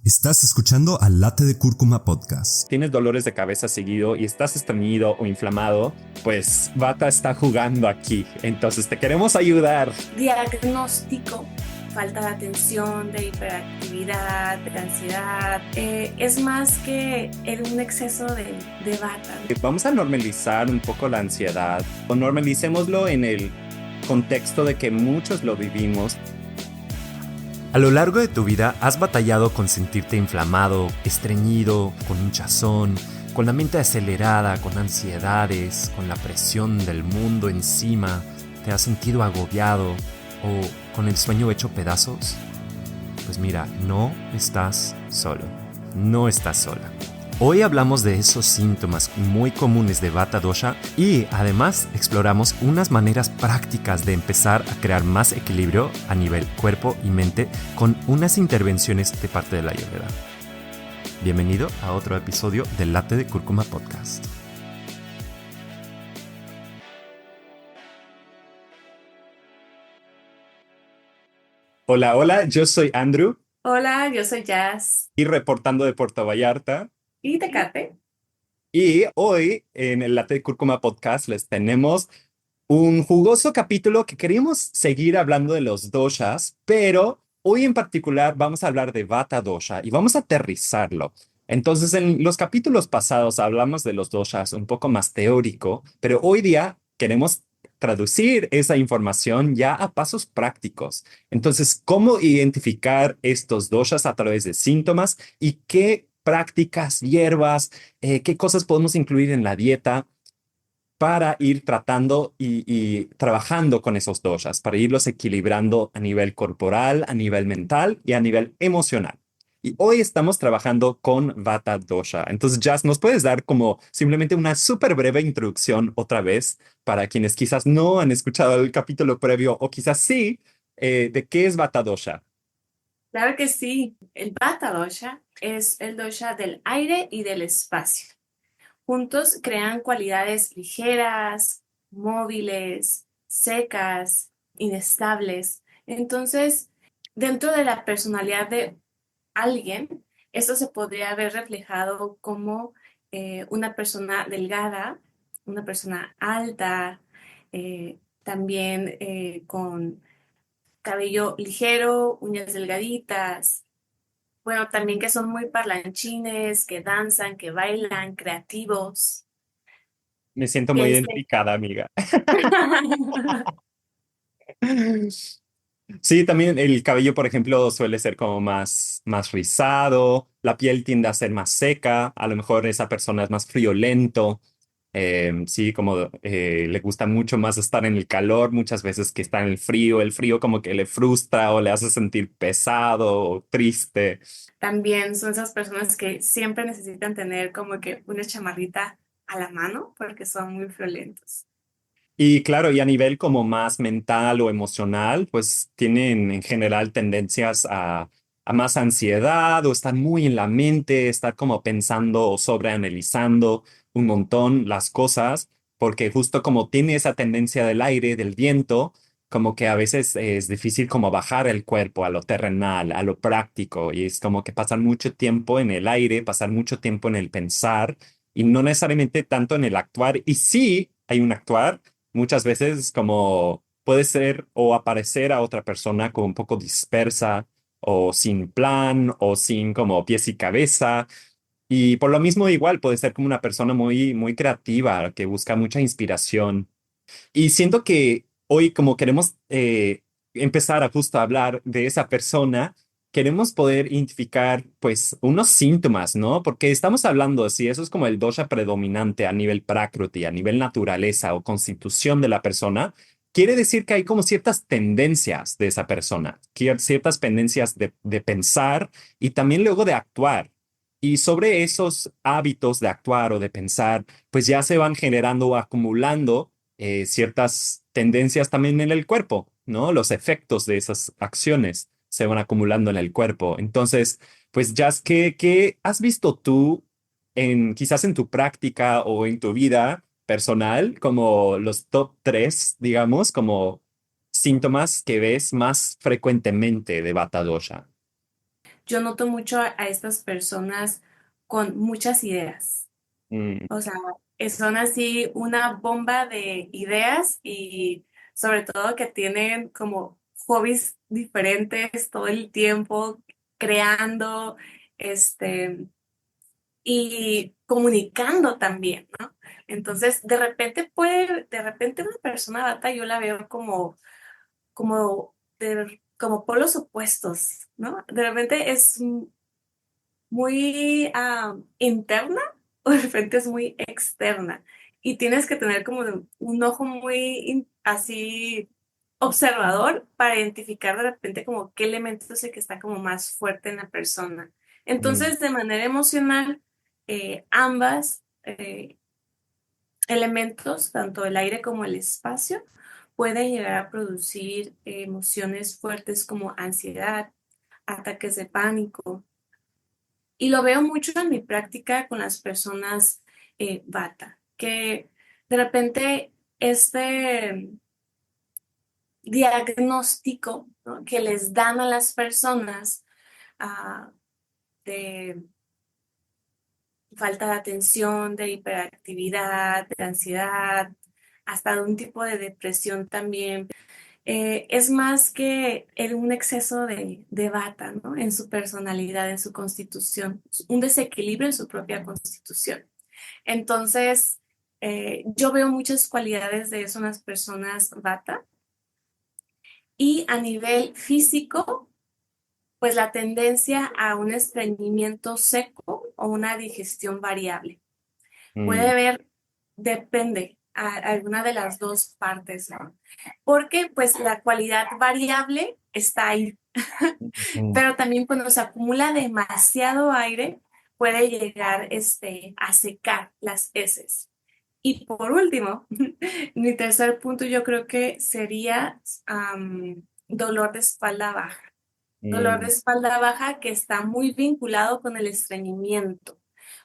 Estás escuchando al Latte de Cúrcuma Podcast. Tienes dolores de cabeza seguido y estás estreñido o inflamado, pues Vata está jugando aquí. Entonces te queremos ayudar. Diagnóstico: falta de atención, de hiperactividad, de ansiedad. Es más que un exceso de Vata. Vamos a normalizar un poco la ansiedad. O normalicémoslo en el contexto de que muchos lo vivimos. A lo largo de tu vida has batallado con sentirte inflamado, estreñido, con hinchazón, con la mente acelerada, con ansiedades, con la presión del mundo encima, te has sentido agobiado o con el sueño hecho pedazos. Pues mira, no estás solo, no estás sola. Hoy hablamos de esos síntomas muy comunes de Vata Dosha y además exploramos unas maneras prácticas de empezar a crear más equilibrio a nivel cuerpo y mente con unas intervenciones de parte de la Ayurveda. Bienvenido a otro episodio del Latte de Cúrcuma Podcast. Hola, hola, yo soy Andrew Hola, yo soy Jazz. y reportando de Puerto Vallarta. ¿Y Tecate? Y hoy en el Latte de Cúrcuma Podcast les tenemos un jugoso capítulo que queríamos seguir hablando de los doshas, pero hoy en particular vamos a hablar de Vata Dosha y vamos a aterrizarlo. Entonces, en los capítulos pasados hablamos de los doshas un poco más teórico, pero hoy día queremos traducir esa información ya a pasos prácticos. Entonces, ¿cómo identificar estos doshas a través de síntomas y qué prácticas, hierbas, qué cosas podemos incluir en la dieta para ir tratando y trabajando con esos doshas, para irlos equilibrando a nivel corporal, a nivel mental y a nivel emocional? Y hoy estamos trabajando con Vata Dosha. Entonces, Jazz, ¿nos puedes dar como simplemente una súper breve introducción otra vez para quienes quizás no han escuchado el capítulo previo o quizás sí, de qué es Vata Dosha? Claro que sí. El Vata Dosha es el dosha del aire y del espacio. Juntos crean cualidades ligeras, móviles, secas, inestables. Entonces, dentro de la personalidad de alguien, esto se podría ver reflejado como una persona delgada, una persona alta, también con cabello ligero, uñas delgaditas. Bueno, también que son muy parlanchines, que danzan, que bailan, creativos. Me siento muy Que identificada, amiga. Sí, también el cabello, por ejemplo, suele ser como más rizado, la piel tiende a ser más seca, a lo mejor esa persona es más friolento, sí, como le gusta mucho más estar en el calor, muchas veces que está en el frío como que le frustra o le hace sentir pesado o triste. también son esas personas que siempre necesitan tener como que una chamarrita a la mano porque son muy violentos. Y claro, y a nivel como más mental o emocional, pues tienen en general tendencias a más ansiedad o estar muy en la mente, estar como pensando o sobreanalizando un montón las cosas, porque justo como tiene esa tendencia del aire, del viento, como que a veces es difícil como bajar el cuerpo a lo terrenal, a lo práctico, y es como que pasan mucho tiempo en el aire, pasar mucho tiempo en el pensar y no necesariamente tanto en el actuar. Y sí hay un actuar muchas veces como puede ser o aparecer a otra persona como un poco dispersa o sin plan o sin como pies y cabeza. Y por lo mismo igual puede ser como una persona muy creativa que busca mucha inspiración. Y siento que hoy, como queremos empezar a justo hablar de esa persona, queremos poder identificar, pues, unos síntomas, ¿no? Porque estamos hablando, si eso es como el dosha predominante a nivel prakriti, a nivel naturaleza o constitución de la persona, quiere decir que hay como ciertas tendencias de esa persona, ciertas tendencias de pensar y también luego de actuar. Y sobre esos hábitos de actuar o de pensar, pues ya se van generando o acumulando ciertas tendencias también en el cuerpo, ¿no? Los efectos de esas acciones se van acumulando en el cuerpo. Entonces, pues, Jazz, ¿qué has visto tú quizás en tu práctica o en tu vida personal, como los top tres, digamos, como síntomas que ves más frecuentemente de Vata Dosha? yo noto mucho a estas personas con muchas ideas. Mm, O sea, son así una bomba de ideas y sobre todo que tienen como hobbies diferentes todo el tiempo, creando, este, y comunicando también, ¿no? Entonces, de repente una persona bata yo la veo como polos opuestos, ¿no? De repente es muy interna o de repente es muy externa. Y tienes que tener como un ojo muy así observador para identificar de repente como qué elemento es el que está como más fuerte en la persona. mm, Entonces, de manera emocional, ambas elementos, tanto el aire como el espacio, pueden llegar a producir emociones fuertes como ansiedad, ataques de pánico, y lo veo mucho en mi práctica con las personas bata, que de repente este diagnóstico, ¿no?, que les dan a las personas ah, de falta de atención, de hiperactividad, de ansiedad, hasta de un tipo de depresión también, es más que un exceso de bata, ¿no?, en su personalidad, en su constitución, un desequilibrio en su propia constitución. Entonces, yo veo muchas cualidades de eso en las personas bata y a nivel físico, pues la tendencia a un estreñimiento seco o una digestión variable. Puede mm, haber, depende, a alguna de las dos partes, ¿no? Porque pues la cualidad variable está ahí, mm, pero también cuando se acumula demasiado aire puede llegar a secar las heces. Y por último, mi tercer punto yo creo que sería dolor de espalda baja. Dolor de mm, espalda baja que está muy vinculado con el estreñimiento,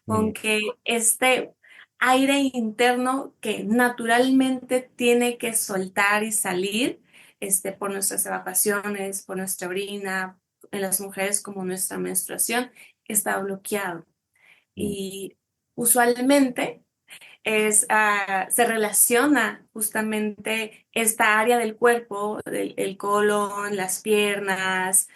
mm, con que este aire interno que naturalmente tiene que soltar y salir por nuestras evacuaciones, por nuestra orina, en las mujeres como nuestra menstruación, está bloqueado. mm, Y usualmente se relaciona justamente esta área del cuerpo, el colon, las piernas,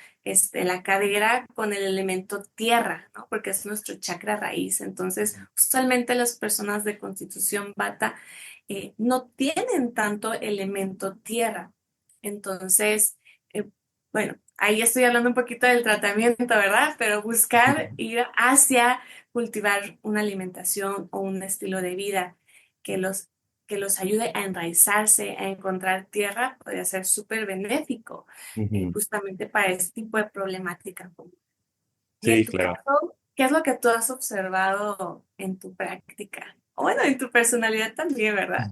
la cadera con el elemento tierra, ¿no? Porque es nuestro chakra raíz. Entonces, usualmente las personas de constitución bata no tienen tanto elemento tierra. Entonces, bueno, ahí estoy hablando un poquito del tratamiento, ¿verdad? Pero buscar ir hacia cultivar una alimentación o un estilo de vida que los, que los ayude a enraizarse, a encontrar tierra, podría ser súper benéfico ujú. justamente para este tipo de problemática. Y en Sí, tu claro. caso, ¿qué es lo que tú has observado en tu práctica? O bueno, en tu personalidad también, ¿verdad?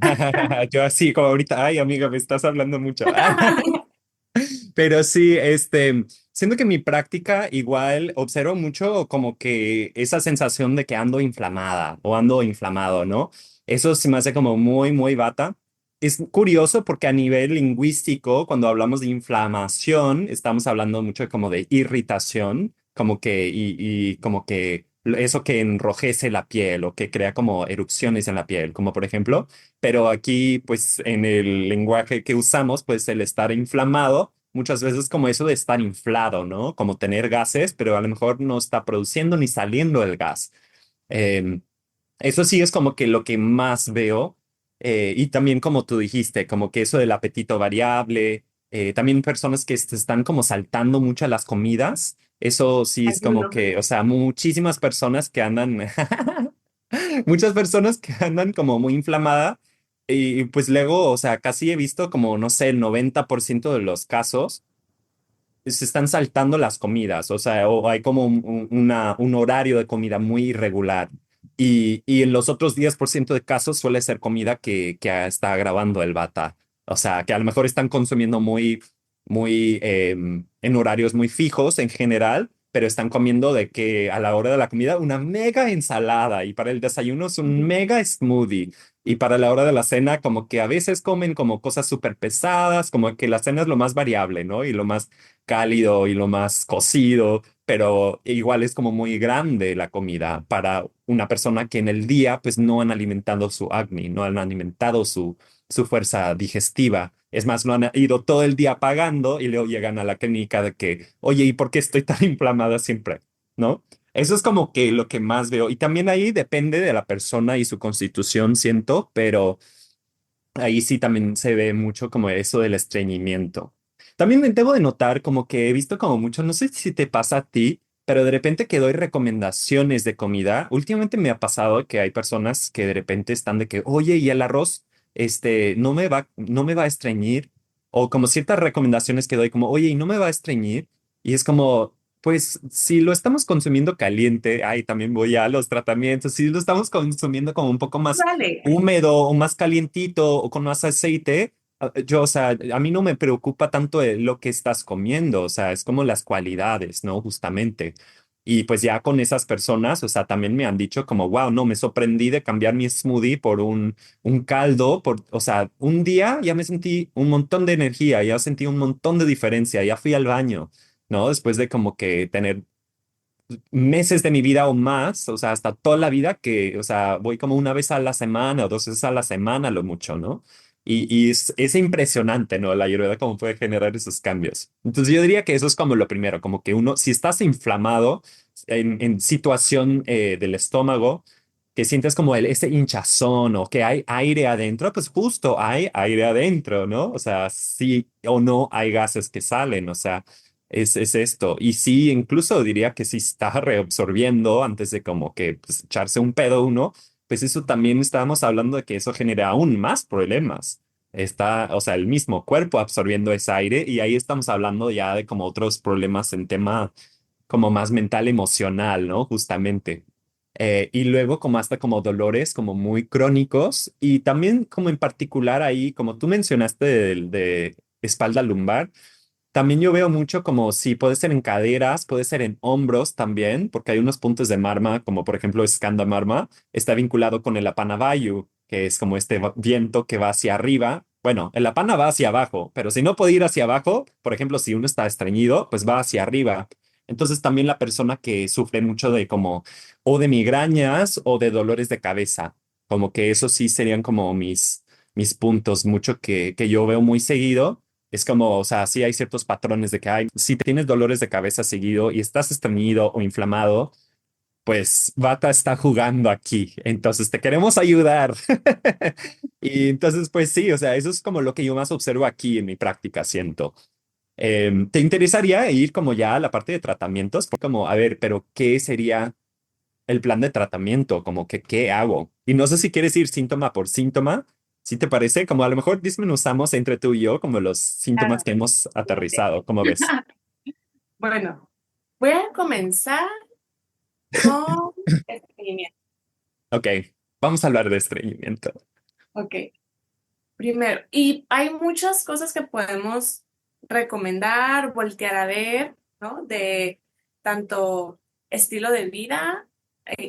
Yo así como ahorita, ay, amiga, me estás hablando mucho. Pero sí, siento que en mi práctica igual observo mucho como que esa sensación de que ando inflamada o ando inflamado, ¿no? Eso se me hace como muy, muy bata. Es curioso porque a nivel lingüístico, cuando hablamos de inflamación, estamos hablando mucho como de irritación, como que, y como que eso que enrojece la piel o que crea como erupciones en la piel, como por ejemplo, pero aquí, pues en el lenguaje que usamos, pues el estar inflamado muchas veces como eso de estar inflado, ¿no? Como tener gases, pero a lo mejor no está produciendo ni saliendo el gas. Eh, Eso sí es como que lo que más veo. Y también como tú dijiste, como que eso del apetito variable, también personas que se están como saltando mucho a las comidas. Eso sí es como Ayuno. que, o sea, muchísimas personas que andan muchas personas que andan como muy inflamada y pues luego, o sea, casi he visto como, no sé, el 90% de los casos se están saltando las comidas, o sea, o hay como un horario de comida muy irregular. Y en los otros 10% de casos suele ser comida que está agravando el bata. O sea, que a lo mejor están consumiendo en horarios muy fijos en general, pero están comiendo de que a la hora de la comida una mega ensalada y para el desayuno es un mega smoothie. Y para la hora de la cena, como que a veces comen como cosas súper pesadas, como que la cena es lo más variable, ¿no? Y lo más cálido y lo más cocido, pero igual es como muy grande la comida para una persona que en el día pues no han alimentado su acné, no han alimentado su fuerza digestiva. Es más, lo han ido todo el día pagando y luego llegan a la clínica de que, oye, ¿y por qué estoy tan inflamada siempre? ¿No? Eso es como que lo que más veo. Y también ahí depende de la persona y su constitución, siento, pero ahí sí también se ve mucho como eso del estreñimiento. También me debo de notar como que he visto como mucho, no sé si te pasa a ti, pero de repente que doy recomendaciones de comida, últimamente me ha pasado que hay personas que de repente están de que, oye, ¿y el arroz, no me va a estreñir? O como ciertas recomendaciones que doy como, oye, ¿y no me va a estreñir? Y es como, pues si lo estamos consumiendo caliente, ay, también voy a los tratamientos, si lo estamos consumiendo como un poco más Vale. húmedo o más calientito o con más aceite, yo, o sea, a mí no me preocupa tanto lo que estás comiendo, o sea, es como las cualidades, ¿no? Justamente. Y pues ya con esas personas, o sea, también me han dicho como, wow, no, me sorprendí de cambiar mi smoothie por un caldo, o sea, un día ya me sentí un montón de energía, ya sentí un montón de diferencia, ya fui al baño, ¿no? Después de como que tener meses de mi vida o más, o sea, hasta toda la vida que, o sea, voy como una vez a la semana o dos veces a la semana, lo mucho, ¿no? Y es impresionante, ¿no? La ayurveda cómo puede generar esos cambios. Entonces yo diría que eso es como lo primero, como que uno, si estás inflamado en situación del estómago, que sientes como ese hinchazón o que hay aire adentro, pues justo hay aire adentro, ¿no? O sea, sí o no hay gases que salen, o sea, es esto. Y sí, incluso diría que si está reabsorbiendo antes de como que pues, echarse un pedo uno, pues eso también estábamos hablando de que eso genera aún más problemas. Está, o sea, el mismo cuerpo absorbiendo ese aire y ahí estamos hablando ya de como otros problemas en tema como más mental, emocional, ¿no? Justamente. Y luego como hasta como dolores como muy crónicos y también como en particular ahí, como tú mencionaste de espalda lumbar. También yo veo mucho como si puede ser en caderas, puede ser en hombros también, porque hay unos puntos de marma, como por ejemplo Skanda Marma, está vinculado con el Apana Vayu, que es como este viento que va hacia arriba. Bueno, el Apana va hacia abajo, pero si no puede ir hacia abajo, por ejemplo, si uno está estreñido, pues va hacia arriba. Entonces también la persona que sufre mucho de como o de migrañas o de dolores de cabeza, como que eso sí serían como mis puntos, mucho que yo veo muy seguido es como, o sea, sí hay ciertos patrones de que hay, si tienes dolores de cabeza seguido y estás estreñido o inflamado, pues Bata está jugando aquí. Entonces te queremos ayudar. Y entonces, pues sí, o sea, eso es como lo que yo más observo aquí en mi práctica, siento. ¿Te interesaría ir como ya a la parte de tratamientos? Como, a ver, pero ¿qué sería el plan de tratamiento? Como que, ¿qué hago? Y no sé si quieres ir síntoma por síntoma. Si te parece, como a lo mejor desmenuzamos entre tú y yo como los síntomas Claro. que hemos aterrizado, ¿cómo ves? Bueno, voy a comenzar con estreñimiento. Ok, vamos a hablar de estreñimiento. Ok, primero, y hay muchas cosas que podemos recomendar, voltear a ver, ¿no? De tanto estilo de vida,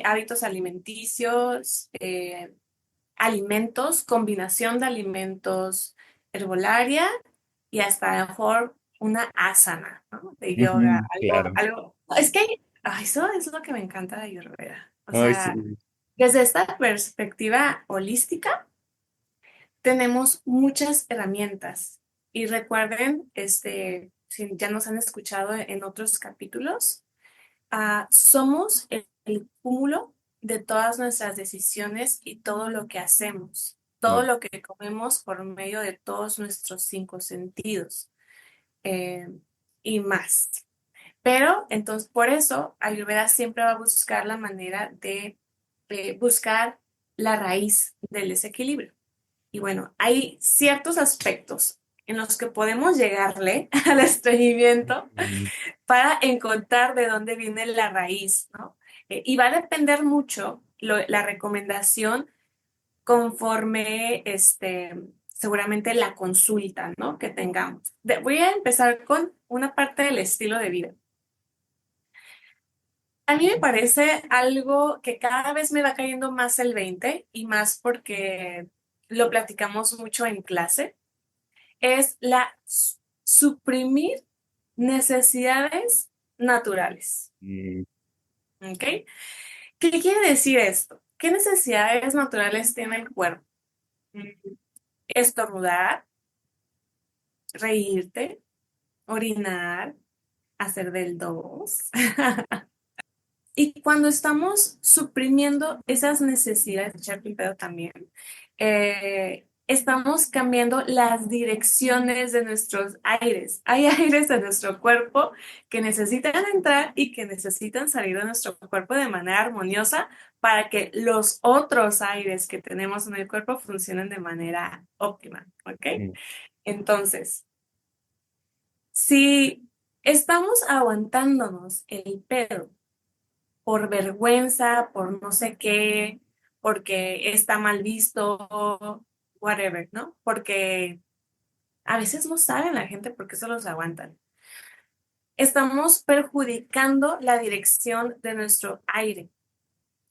hábitos alimenticios, alimentos, combinación de alimentos, herbolaria y hasta a lo mejor una asana, ¿no? De yoga, Ujú, algo, claro. algo. Es que eso es lo que me encanta de Ayurveda. O Ay, sí. sea, desde esta perspectiva holística, tenemos muchas herramientas. Y recuerden, si ya nos han escuchado en otros capítulos, somos el cúmulo de todas nuestras decisiones y todo lo que hacemos, todo Mm, lo que comemos por medio de todos nuestros cinco sentidos eh, y más. Pero entonces, por eso, Ayurveda siempre va a buscar la manera de buscar la raíz del desequilibrio. Y bueno, hay ciertos aspectos en los que podemos llegarle al estreñimiento mm, para encontrar de dónde viene la raíz, ¿no? Y va a depender mucho la recomendación conforme, seguramente la consulta, ¿no? Que tengamos. Voy a empezar con una parte del estilo de vida. A mí me parece algo que cada vez me va cayendo más el 20 y más porque lo platicamos mucho en clase, es la suprimir necesidades naturales. Mm, ¿Ok? ¿Qué quiere decir esto? ¿Qué necesidades naturales tiene el cuerpo? Mm, Estornudar, reírte, orinar, hacer del dos. Y cuando estamos suprimiendo esas necesidades, echar un pedo también, estamos cambiando las direcciones de nuestros aires. Hay aires de nuestro cuerpo que necesitan entrar y que necesitan salir de nuestro cuerpo de manera armoniosa para que los otros aires que tenemos en el cuerpo funcionen de manera óptima, ¿ok? mm, Entonces, si estamos aguantándonos el pedo por vergüenza, por no sé qué, porque está mal visto, whatever, ¿no? Porque a veces no saben la gente por qué se los aguantan. Estamos perjudicando la dirección de nuestro aire.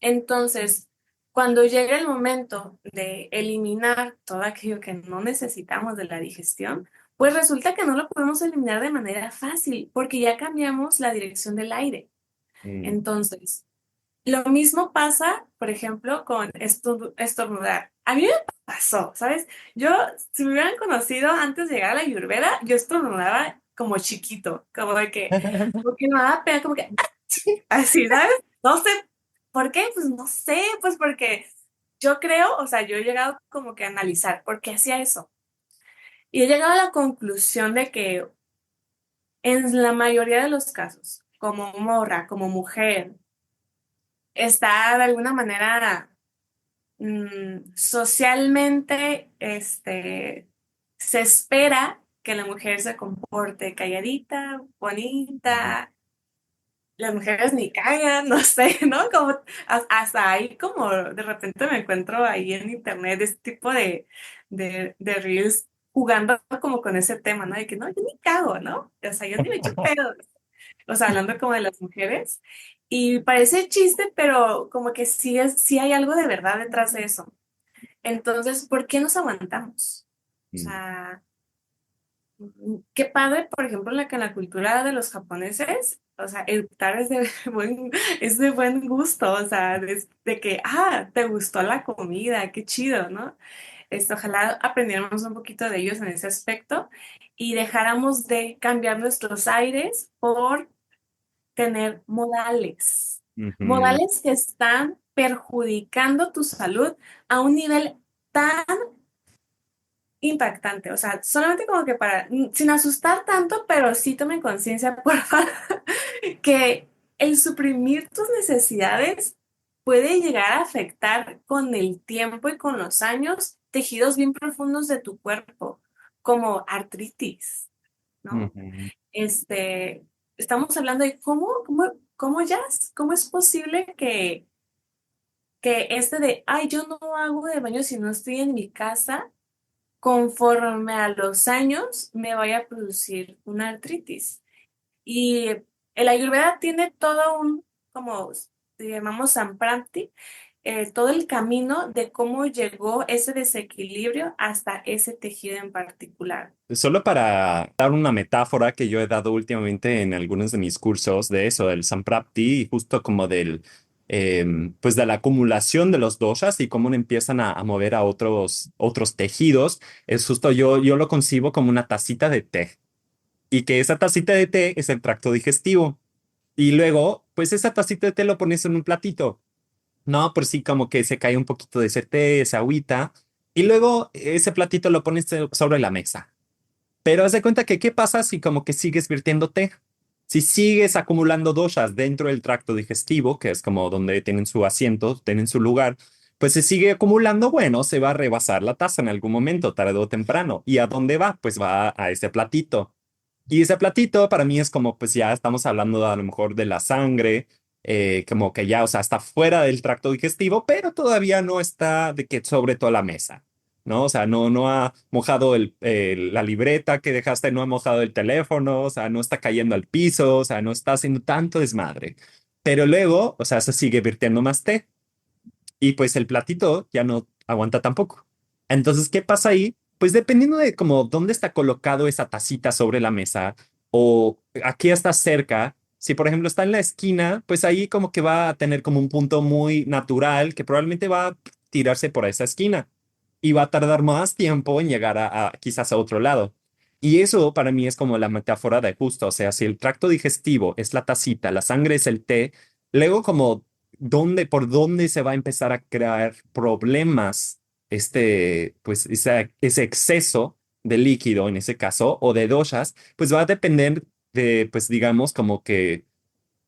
Entonces, cuando llega el momento de eliminar todo aquello que no necesitamos de la digestión, pues resulta que no lo podemos eliminar de manera fácil porque ya cambiamos la dirección del aire. mm. Entonces, lo mismo pasa, por ejemplo, con estornudar. A mí me pasó, ¿sabes? Yo, si me hubieran conocido antes de llegar a la Ayurveda, yo estornudaba como chiquito, como de que, porque me daba pena, como que, así, ¿sabes? No sé, ¿por qué? Pues no sé, pues porque yo creo, o sea, yo he llegado como que a analizar por qué hacía eso. Y he llegado a la conclusión de que en la mayoría de los casos, como morra, como mujer, está de alguna manera socialmente, se espera que la mujer se comporte calladita, bonita. Las mujeres ni cagan, no sé, ¿no? Como hasta ahí como de repente me encuentro ahí en internet este tipo de reels jugando como con ese tema, ¿no? De que no, yo ni cago, ¿no? O sea, yo ni me echo pedo. O sea, hablando como de las mujeres. Y parece chiste, pero como que sí hay algo de verdad detrás de eso. Entonces, ¿por qué nos aguantamos? O Mm. sea, qué padre, por ejemplo, que en la cultura de los japoneses, o sea, eructar es de es de buen gusto, o sea, de que, te gustó la comida, qué chido, ¿no? Ojalá aprendiéramos un poquito de ellos en ese aspecto y dejáramos de cambiar nuestros aires por tener modales, Ujú. modales que están perjudicando tu salud a un nivel tan impactante, o sea, solamente como que sin asustar tanto, pero sí tomen conciencia, por favor, que el suprimir tus necesidades puede llegar a afectar con el tiempo y con los años tejidos bien profundos de tu cuerpo, como artritis, ¿no? Ujú. Este, estamos hablando de cómo es posible que yo no hago de baño si no estoy en mi casa, conforme a los años me vaya a producir una artritis. Y el Ayurveda tiene todo como le llamamos Samprapti, todo el camino de cómo llegó ese desequilibrio hasta ese tejido en particular. Solo para dar una metáfora que yo he dado últimamente en algunos de mis cursos de eso, del Samprapti, y justo como pues de la acumulación de los doshas y cómo empiezan a mover a otros tejidos, es justo yo lo concibo como una tacita de té y que esa tacita de té es el tracto digestivo. Y luego, pues esa tacita de té lo pones en un platito. No, por sí como que se cae un poquito de ese té, esa agüita, y luego ese platito lo pones sobre la mesa. Pero haz de cuenta que, ¿qué pasa si como que sigues virtiendo té? Si sigues acumulando doshas dentro del tracto digestivo, que es como donde tienen su asiento, tienen su lugar, pues se sigue acumulando, bueno, se va a rebasar la taza en algún momento, tarde o temprano. ¿Y a dónde va? Pues va a ese platito. Y ese platito para mí es como, pues ya estamos hablando a lo mejor de la sangre, como que ya, o sea, está fuera del tracto digestivo, pero todavía no está de que sobre toda la mesa. ¿No? O sea, no ha mojado la libreta que dejaste, no ha mojado el teléfono, o sea, no está cayendo al piso, o sea, no está haciendo tanto desmadre. Pero luego, o sea, se sigue virtiendo más té y pues el platito ya no aguanta tampoco. Entonces, ¿qué pasa ahí? Pues dependiendo de como dónde está colocado esa tacita sobre la mesa o aquí está cerca, Si por ejemplo está en la esquina, pues ahí como que va a tener como un punto muy natural que probablemente va a tirarse por esa esquina y va a tardar más tiempo en llegar quizás a otro lado. Y eso para mí es como la metáfora de justo, o sea, si el tracto digestivo es la tacita, la sangre es el té, luego como por dónde se va a empezar a crear problemas, pues ese exceso de líquido en ese caso o de doshas, pues va a depender de, pues digamos, como que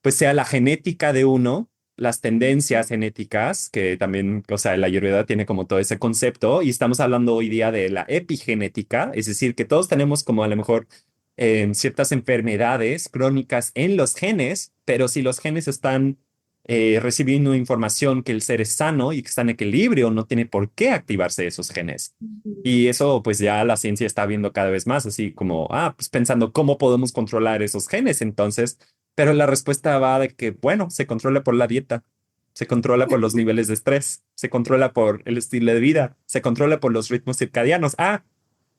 pues sea la genética de uno, las tendencias genéticas, que también, o sea, la Ayurveda tiene como todo ese concepto, y estamos hablando hoy día de la epigenética, es decir, que todos tenemos como a lo mejor ciertas enfermedades crónicas en los genes, pero si los genes están recibiendo información que el ser es sano y que está en equilibrio, no tiene por qué activarse esos genes. Ujú. Y eso, pues ya la ciencia está viendo cada vez más, así como, pues pensando cómo podemos controlar esos genes. Entonces, pero la respuesta va de que, bueno, se controla por la dieta, se controla por los niveles de estrés, se controla por el estilo de vida, se controla por los ritmos circadianos.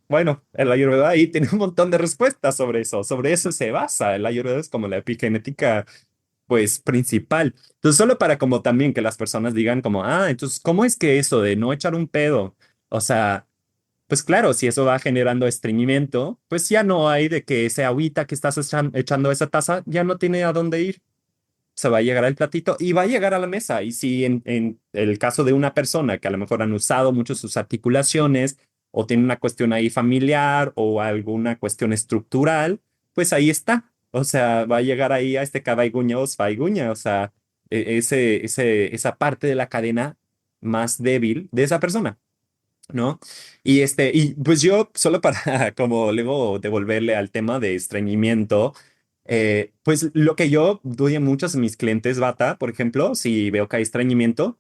Bueno, el Ayurveda ahí tiene un montón de respuestas sobre eso se basa. El Ayurveda es como la epigenética, pues, principal. Entonces, solo para como también que las personas digan como, entonces, ¿cómo es que eso de no echar un pedo? O sea, pues claro, si eso va generando estreñimiento, pues ya no hay de que ese agüita que estás echando a esa taza ya no tiene a dónde ir. Se va a llegar al platito y va a llegar a la mesa. Y si en el caso de una persona que a lo mejor han usado mucho sus articulaciones o tiene una cuestión ahí familiar o alguna cuestión estructural, pues ahí está. O sea, va a llegar ahí a este cabaiguña o svaiguña, o sea, esa parte de la cadena más débil de esa persona. ¿No? Y pues yo, solo para como luego devolverle al tema de estreñimiento, pues lo que yo doy a muchos de mis clientes, Bata, por ejemplo, si veo que hay estreñimiento,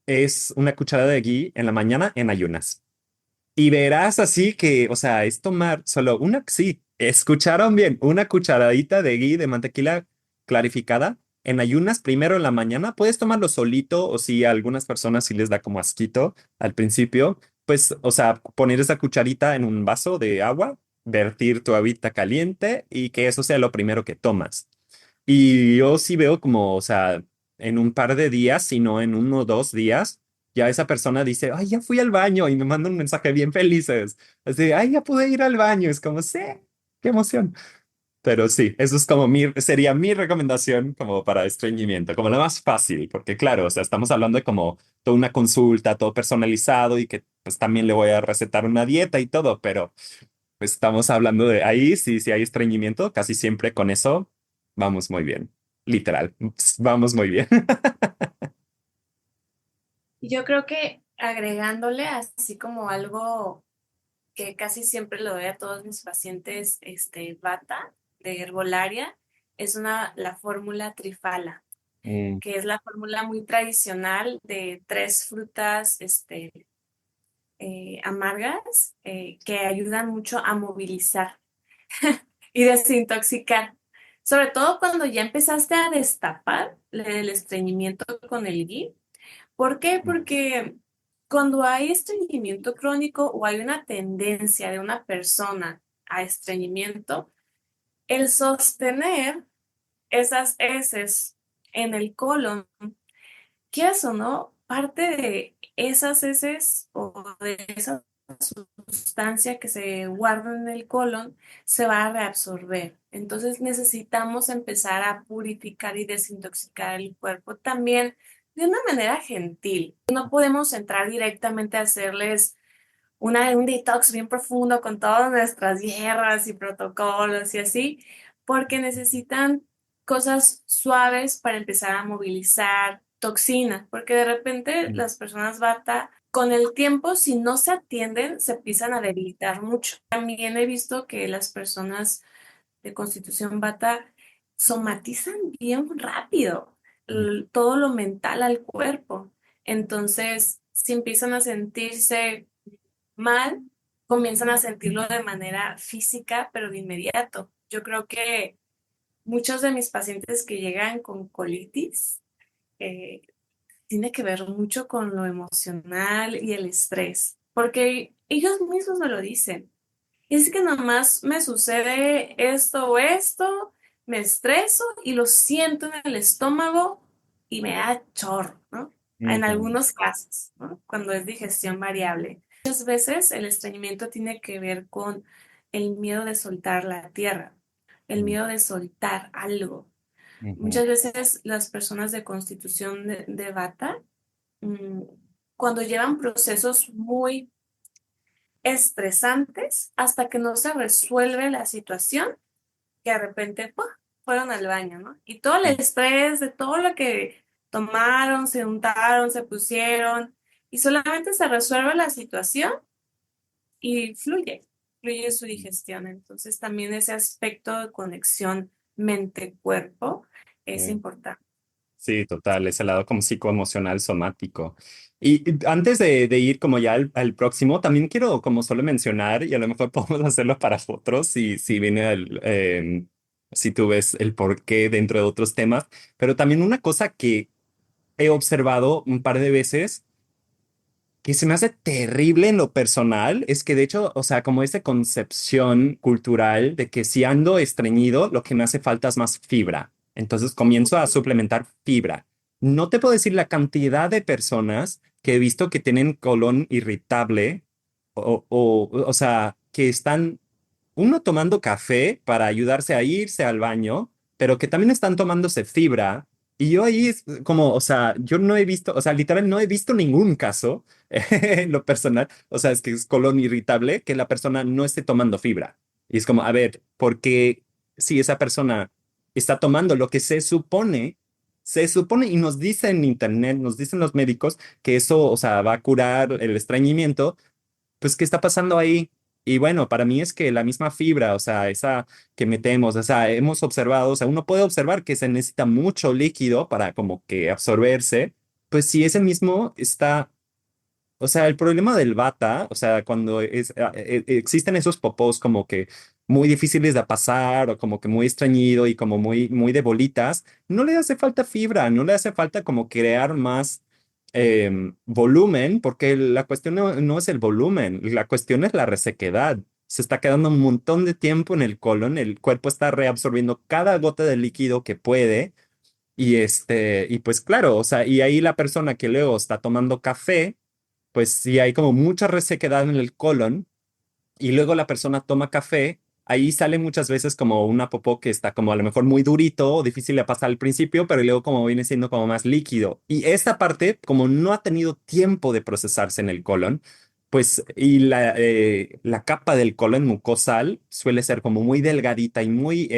es una cucharada de ghee en la mañana en ayunas. Y verás así que, o sea, es tomar solo sí, escucharon bien, una cucharadita de ghee de mantequilla clarificada en ayunas primero en la mañana. Puedes tomarlo solito o si a algunas personas sí les da como asquito al principio, pues, o sea, poner esa cucharita en un vaso de agua, vertir tu agüita caliente y que eso sea lo primero que tomas. Y yo sí veo como, o sea, en un par de días, si no en 1 o 2 días, ya esa persona dice, ay, ya fui al baño y me manda un mensaje bien felices. Así, ay, ya pude ir al baño. Es como, sí, qué emoción. Pero sí, eso es como sería mi recomendación como para estreñimiento, como la más fácil, porque claro, o sea, estamos hablando de como toda una consulta, todo personalizado y que pues también le voy a recetar una dieta y todo, pero pues estamos hablando de ahí, sí, si hay estreñimiento, casi siempre con eso vamos muy bien. Literal, vamos muy bien. Y yo creo que agregándole así como algo que casi siempre lo doy a todos mis pacientes, Bata de herbolaria, es la fórmula Trifala, Mm, que es la fórmula muy tradicional de 3 frutas, amargas, que ayudan mucho a movilizar y desintoxicar. Sobre todo cuando ya empezaste a destapar el estreñimiento con el ghee. ¿Por qué? Porque cuando hay estreñimiento crónico o hay una tendencia de una persona a estreñimiento, el sostener esas heces en el colon, quieras o no, parte de esas heces o de esa sustancia que se guarda en el colon se va a reabsorber. Entonces necesitamos empezar a purificar y desintoxicar el cuerpo también de una manera gentil. No podemos entrar directamente a hacerles un detox bien profundo con todas nuestras hierbas y protocolos y así, porque necesitan cosas suaves para empezar a movilizar toxina, porque de repente mm, las personas bata con el tiempo, si no se atienden, se empiezan a debilitar mucho. También he visto que las personas de constitución bata somatizan bien rápido mm, todo lo mental al cuerpo. Entonces, si empiezan a sentirse mal, comienzan a sentirlo de manera física, pero de inmediato. Yo creo que muchos de mis pacientes que llegan con colitis eh, tiene que ver mucho con lo emocional y el estrés, porque ellos mismos me lo dicen. Es que nomás me sucede esto o esto, me estreso y lo siento en el estómago y me da chorro, ¿no? En Ujú, algunos casos, ¿no? Cuando es digestión variable. Muchas veces el estreñimiento tiene que ver con el miedo de soltar la tierra, el ujú, miedo de soltar algo. ujú, Muchas veces las personas de constitución de Vata, mm, cuando llevan procesos muy estresantes, hasta que no se resuelve la situación, que de repente ¡pua! Fueron al baño, ¿no? Y todo el estrés de todo lo que tomaron, se untaron, se pusieron, y solamente se resuelve la situación y fluye su digestión. Entonces también ese aspecto de conexión mente-cuerpo es ujú. importante. Sí, total, ese lado como psicoemocional somático. Y antes de ir como ya al próximo, también quiero como solo mencionar, y a lo mejor podemos hacerlo para otros, si viene si tú ves el porqué dentro de otros temas, pero también una cosa que he observado un par de veces que se me hace terrible en lo personal es que de hecho, o sea, como esa concepción cultural de que si ando estreñido, lo que me hace falta es más fibra. Entonces comienzo a suplementar fibra. No te puedo decir la cantidad de personas que he visto que tienen colon irritable o sea, que están uno tomando café para ayudarse a irse al baño, pero que también están tomándose fibra. Y yo ahí es como, o sea, yo no he visto, o sea, literal no he visto ningún caso en lo personal, o sea, es que es colon irritable que la persona no esté tomando fibra. Y es como, a ver, porque si esa persona está tomando lo que se supone y nos dice en internet, nos dicen los médicos que eso, o sea, va a curar el estreñimiento, pues, ¿qué está pasando ahí? Y bueno, para mí es que la misma fibra, o sea, esa que metemos, o sea, hemos observado, o sea, uno puede observar que se necesita mucho líquido para como que absorberse, pues si ese mismo está, o sea, el problema del bata, o sea, cuando existen esos popós como que muy difíciles de pasar o como que muy estreñido y como muy de bolitas, no le hace falta fibra, no le hace falta como crear más volumen, porque la cuestión no es el volumen, la cuestión es la resequedad. Se está quedando un montón de tiempo en el colon, el cuerpo está reabsorbiendo cada gota de líquido que puede. Y pues claro, o sea, y ahí la persona que luego está tomando café, pues sí hay como mucha resequedad en el colon y luego la persona toma café, ahí sale muchas veces como una popó que está como a lo mejor muy durito o difícil de pasar al principio, pero luego como viene siendo como más líquido. Y esta parte, como no ha tenido tiempo de procesarse en el colon, pues y la capa del colon mucosal suele ser como muy delgadita y muy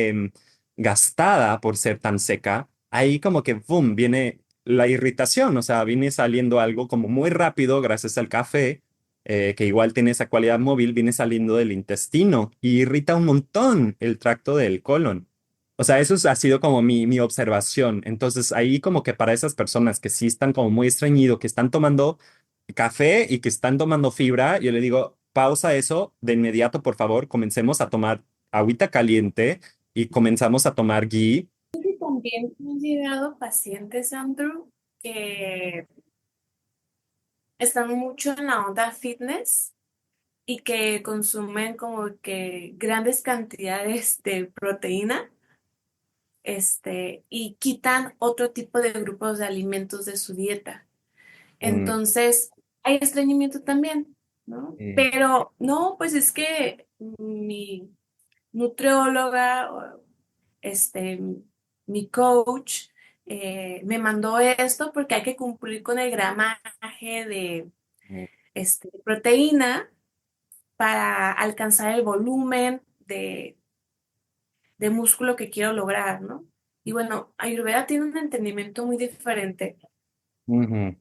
gastada por ser tan seca, ahí como que, ¡boom!, viene la irritación, o sea, viene saliendo algo como muy rápido gracias al café que igual tiene esa cualidad móvil, viene saliendo del intestino y irrita un montón el tracto del colon. O sea, ha sido como mi observación. Entonces, ahí como que para esas personas que sí están como muy estreñido, que están tomando café y que están tomando fibra, yo le digo, pausa eso de inmediato, por favor, comencemos a tomar agüita caliente y comenzamos a tomar ghee. También me han llegado pacientes, Andrew, que están mucho en la onda fitness y que consumen como que grandes cantidades de proteína, y quitan otro tipo de grupos de alimentos de su dieta. Mm, Entonces, hay estreñimiento también, ¿no? mm, Pero no, pues es que mi nutrióloga, o, este, mi coach, me mandó esto porque hay que cumplir con el gramaje de mm, proteína para alcanzar el volumen de músculo que quiero lograr, ¿no? Y bueno, Ayurveda tiene un entendimiento muy diferente ujú,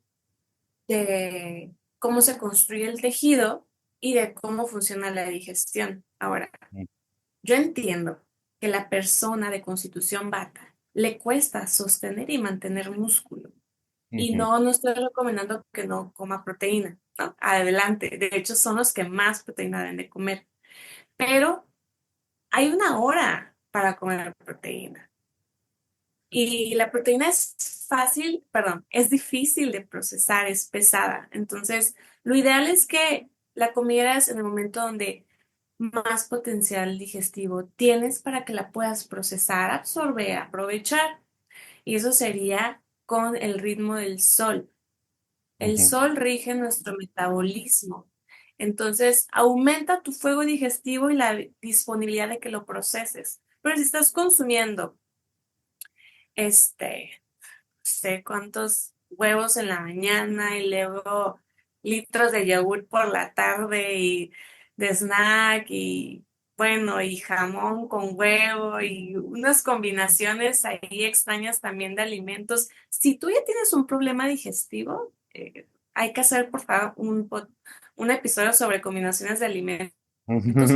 de cómo se construye el tejido y de cómo funciona la digestión. Ahora, yo entiendo que la persona de constitución Vata le cuesta sostener y mantener músculo. Y ujú, no estoy recomendando que no coma proteína, ¿no? Adelante. De hecho, son los que más proteína deben de comer. Pero hay una hora para comer proteína. Y la proteína es fácil, perdón, es difícil de procesar, es pesada. Entonces, lo ideal es que la comieras en el momento donde más potencial digestivo tienes para que la puedas procesar, absorber, aprovechar. Y eso sería con el ritmo del sol. El Ujú, sol rige nuestro metabolismo. Entonces, aumenta tu fuego digestivo y la disponibilidad de que lo proceses. Pero si estás consumiendo, no sé cuántos huevos en la mañana y luego litros de yogur por la tarde y de snack y bueno, y jamón con huevo y unas combinaciones ahí extrañas también de alimentos. Si tú ya tienes un problema digestivo, hay que hacer por favor un episodio sobre combinaciones de alimentos,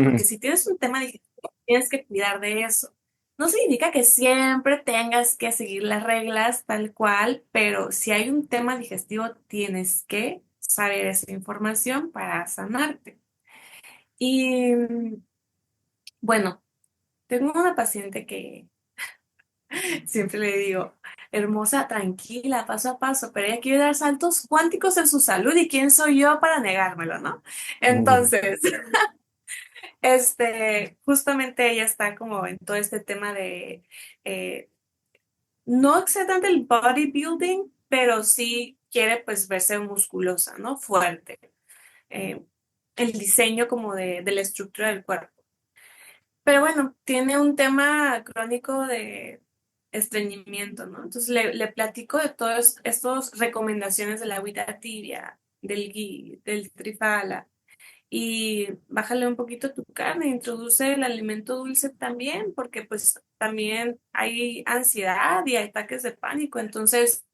porque si tienes un tema digestivo, tienes que cuidar de eso. No significa que siempre tengas que seguir las reglas tal cual, pero si hay un tema digestivo, tienes que saber esa información para sanarte. Y bueno, tengo una paciente que siempre le digo, hermosa, tranquila, paso a paso, pero ella quiere dar saltos cuánticos en su salud y quién soy yo para negármelo, ¿no? ujú, Entonces, justamente ella está como en todo este tema de eh, no exactamente el bodybuilding, pero sí quiere pues verse musculosa, ¿no? Fuerte. Eh, el diseño como de la estructura del cuerpo. Pero bueno, tiene un tema crónico de estreñimiento, ¿no? Entonces le platico de todas estas recomendaciones de la agüita tibia, del ghee, del trifala, y bájale un poquito tu carne, introduce el alimento dulce también, porque pues también hay ansiedad y ataques de pánico, entonces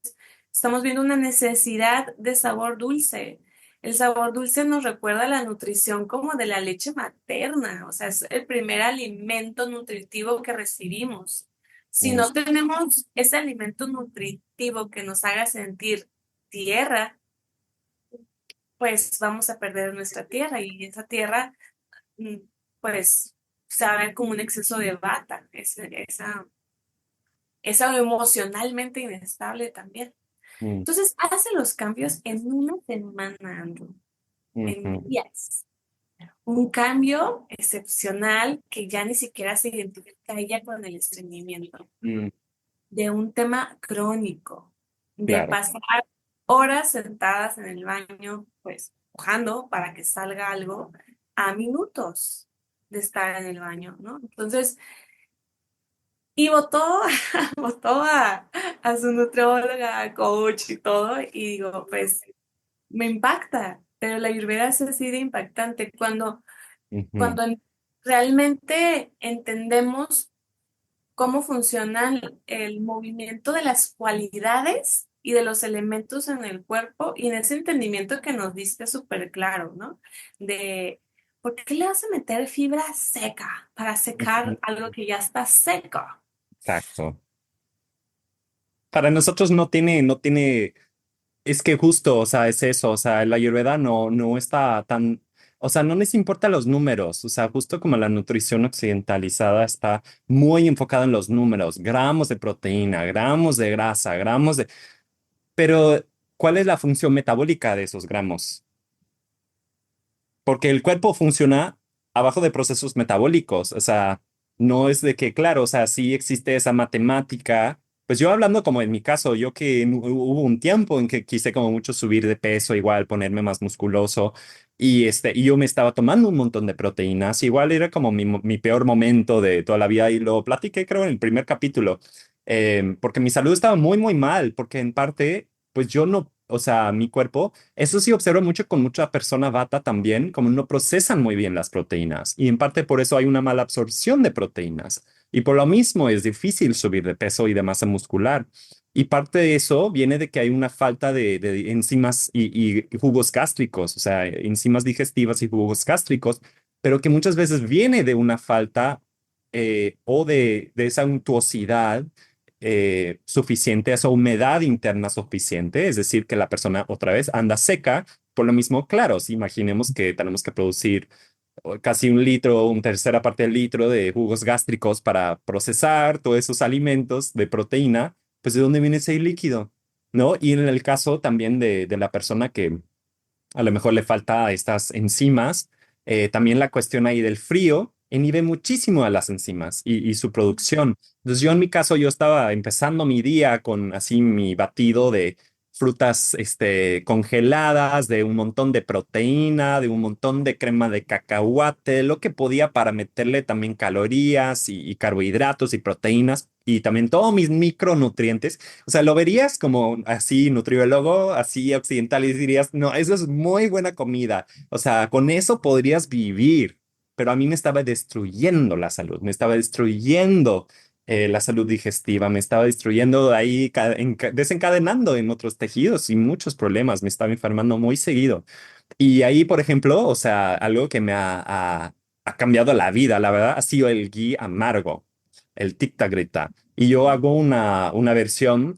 estamos viendo una necesidad de sabor dulce. El sabor dulce nos recuerda la nutrición como de la leche materna, o sea, es el primer alimento nutritivo que recibimos. Si ujú, no tenemos ese alimento nutritivo que nos haga sentir tierra, pues vamos a perder nuestra tierra y esa tierra, mm, pues, se va a ver como un exceso de bata, esa emocionalmente inestable también. ujú, Entonces, hace los cambios en una semana, Andrew, en ujú, días. Un cambio excepcional que ya ni siquiera se identifica ella con el estreñimiento, mm, de un tema crónico, de claro. pasar horas sentadas en el baño, pues mojando para que salga algo, a minutos de estar en el baño, ¿no? Entonces, y votó, votó a su nutrióloga, coach y todo, y digo, pues me impacta, pero la Ayurveda es así de impactante Ujú, cuando realmente entendemos cómo funciona el movimiento de las cualidades y de los elementos en el cuerpo y en ese entendimiento que nos diste súper claro, ¿no? De por qué le vas a meter fibra seca para secar ujú, algo que ya está seco. exacto. Para nosotros no tiene. Es que justo, o sea, es eso, o sea, la Ayurveda no está tan, o sea, no les importa los números, o sea, justo como la nutrición occidentalizada está muy enfocada en los números, gramos de proteína, gramos de grasa, gramos de... Pero, ¿cuál es la función metabólica de esos gramos? Porque el cuerpo funciona abajo de procesos metabólicos, o sea, no es de que, claro, o sea, sí existe esa matemática. Pues yo hablando como en mi caso, yo que hubo un tiempo en que quise como mucho subir de peso, igual ponerme más musculoso y yo me estaba tomando un montón de proteínas, igual era como mi peor momento de toda la vida y lo platiqué creo en el primer capítulo, porque mi salud estaba muy mal, porque en parte, pues yo no, o sea, mi cuerpo eso sí observo mucho con mucha persona vata también, como no procesan muy bien las proteínas y en parte por eso hay una mala absorción de proteínas y por lo mismo es difícil subir de peso y de masa muscular. Y parte de eso viene de que hay una falta de enzimas y jugos gástricos, o sea, enzimas digestivas y jugos gástricos, pero que muchas veces viene de una falta o de esa untuosidad suficiente, esa humedad interna suficiente, es decir, que la persona otra vez anda seca. Por lo mismo, claro, si imaginemos que tenemos que producir casi un litro, una tercera parte del litro de jugos gástricos para procesar todos esos alimentos de proteína, pues ¿de dónde viene ese líquido? ¿No? Y en el caso también de la persona que a lo mejor le falta estas enzimas, También la cuestión ahí del frío inhibe muchísimo a las enzimas y su producción. Entonces yo en mi caso, yo estaba empezando mi día con así mi batido de frutas congeladas, de un montón de proteína, de un montón de crema de cacahuate, lo que podía para meterle también calorías y carbohidratos y proteínas y también todos mis micronutrientes. O sea, lo verías como así nutriólogo, así occidental y dirías, no, eso es muy buena comida. O sea, con eso podrías vivir, pero a mí me estaba destruyendo la salud, me estaba destruyendo la salud digestiva, me estaba destruyendo ahí, desencadenando en otros tejidos y muchos problemas, me estaba enfermando muy seguido. Y ahí, por ejemplo, o sea, algo que ha cambiado la vida, la verdad, ha sido el ghee amargo, el Tic-Tac-Grita. Y yo hago una versión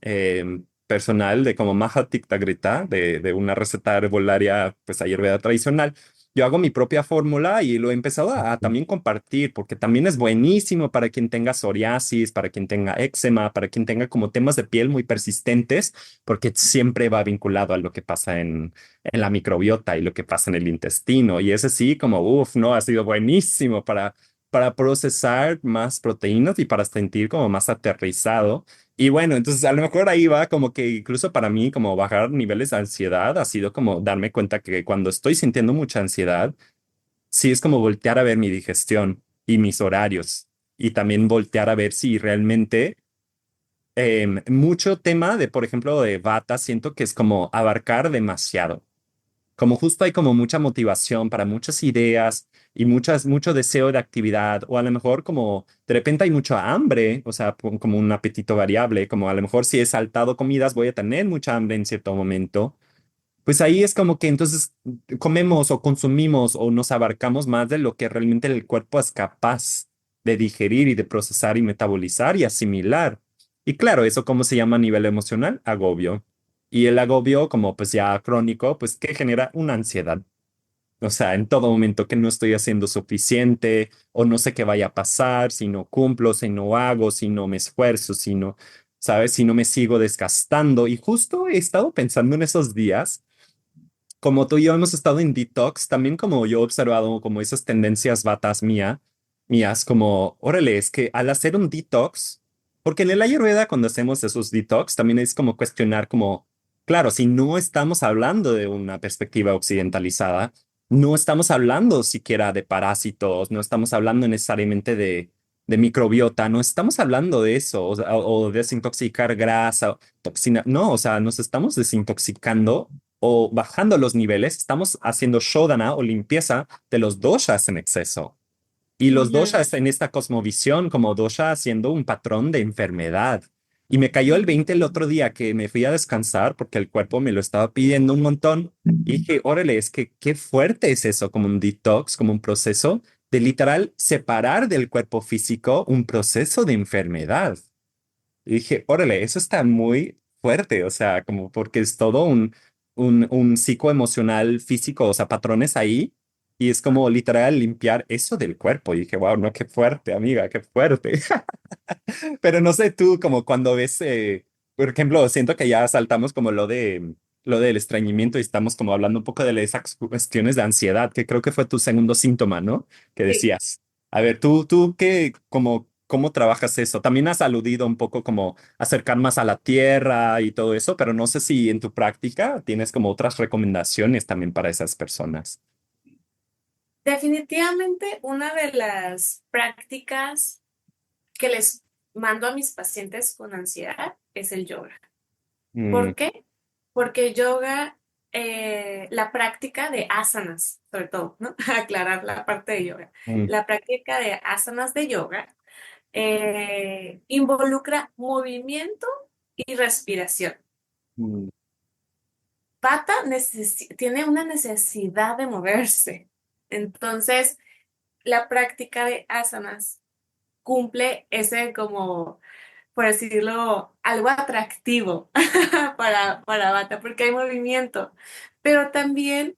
personal de como Maja Tic-Tac-Grita, de una receta herbolaria, pues ayurveda tradicional. Yo hago mi propia fórmula y lo he empezado a también compartir porque también es buenísimo para quien tenga psoriasis, para quien tenga eczema, para quien tenga como temas de piel muy persistentes, porque siempre va vinculado a lo que pasa en la microbiota y lo que pasa en el intestino. Y ese sí, como, uff, no, ha sido buenísimo para procesar más proteínas y para sentir como más aterrizado. Y bueno, entonces a lo mejor ahí va como que incluso para mí como bajar niveles de ansiedad ha sido como darme cuenta que cuando estoy sintiendo mucha ansiedad, sí es como voltear a ver mi digestión y mis horarios y también voltear a ver si realmente mucho tema de, por ejemplo, de bata, siento que es como abarcar demasiado. Como justo hay como mucha motivación para muchas ideas y mucho deseo de actividad, o a lo mejor como de repente hay mucho hambre, o sea, como un apetito variable, como a lo mejor si he saltado comidas voy a tener mucha hambre en cierto momento. Pues ahí es como que entonces comemos o consumimos o nos abarcamos más de lo que realmente el cuerpo es capaz de digerir y de procesar y metabolizar y asimilar. Y claro, eso cómo se llama a nivel emocional, agobio. Y el agobio, como pues ya crónico, pues que genera una ansiedad. O sea, en todo momento que no estoy haciendo suficiente o no sé qué vaya a pasar, si no cumplo, si no hago, si no me esfuerzo, si no, ¿sabes? Si no me sigo desgastando. Y justo he estado pensando en esos días como tú y yo hemos estado en detox, también como yo he observado como esas tendencias batas mías, como, órale, es que al hacer un detox, porque en el Ayurveda cuando hacemos esos detox también es como cuestionar como, claro, si no estamos hablando de una perspectiva occidentalizada, no estamos hablando siquiera de parásitos, no estamos hablando necesariamente de microbiota, no estamos hablando de eso, o desintoxicar grasa, toxina, no, o sea, nos estamos desintoxicando o bajando los niveles, estamos haciendo shodhana o limpieza de los doshas en exceso. Y los Ujú. doshas en esta cosmovisión como dosha siendo un patrón de enfermedad. Y me cayó el 20 el otro día que me fui a descansar porque el cuerpo me lo estaba pidiendo un montón. Y dije, órale, es que qué fuerte es eso, como un detox, como un proceso de literal separar del cuerpo físico un proceso de enfermedad. Y dije, órale, eso está muy fuerte, o sea, como porque es todo un psicoemocional físico, o sea, patrones ahí, y es como literal limpiar eso del cuerpo. Y dije, wow, no, qué fuerte, amiga, qué fuerte. Pero no sé tú, como cuando ves, por ejemplo, siento que ya saltamos como lo del estreñimiento y estamos como hablando un poco de esas cuestiones de ansiedad, que creo que fue tu segundo síntoma, ¿no? Que Sí. decías. A ver, tú qué, como, ¿cómo trabajas eso? También has aludido un poco como acercar más a la tierra y todo eso, pero no sé si en tu práctica tienes como otras recomendaciones también para esas personas. Definitivamente una de las prácticas que les mando a mis pacientes con ansiedad es el yoga. Mm, ¿Por qué? Porque yoga, la práctica de asanas, sobre todo, ¿no? Aclarar la parte de yoga. mm, La práctica de asanas de yoga involucra movimiento y respiración. mm, Pata tiene una necesidad de moverse. Entonces, la práctica de asanas cumple ese como, por decirlo, algo atractivo para Bata, porque hay movimiento. Pero también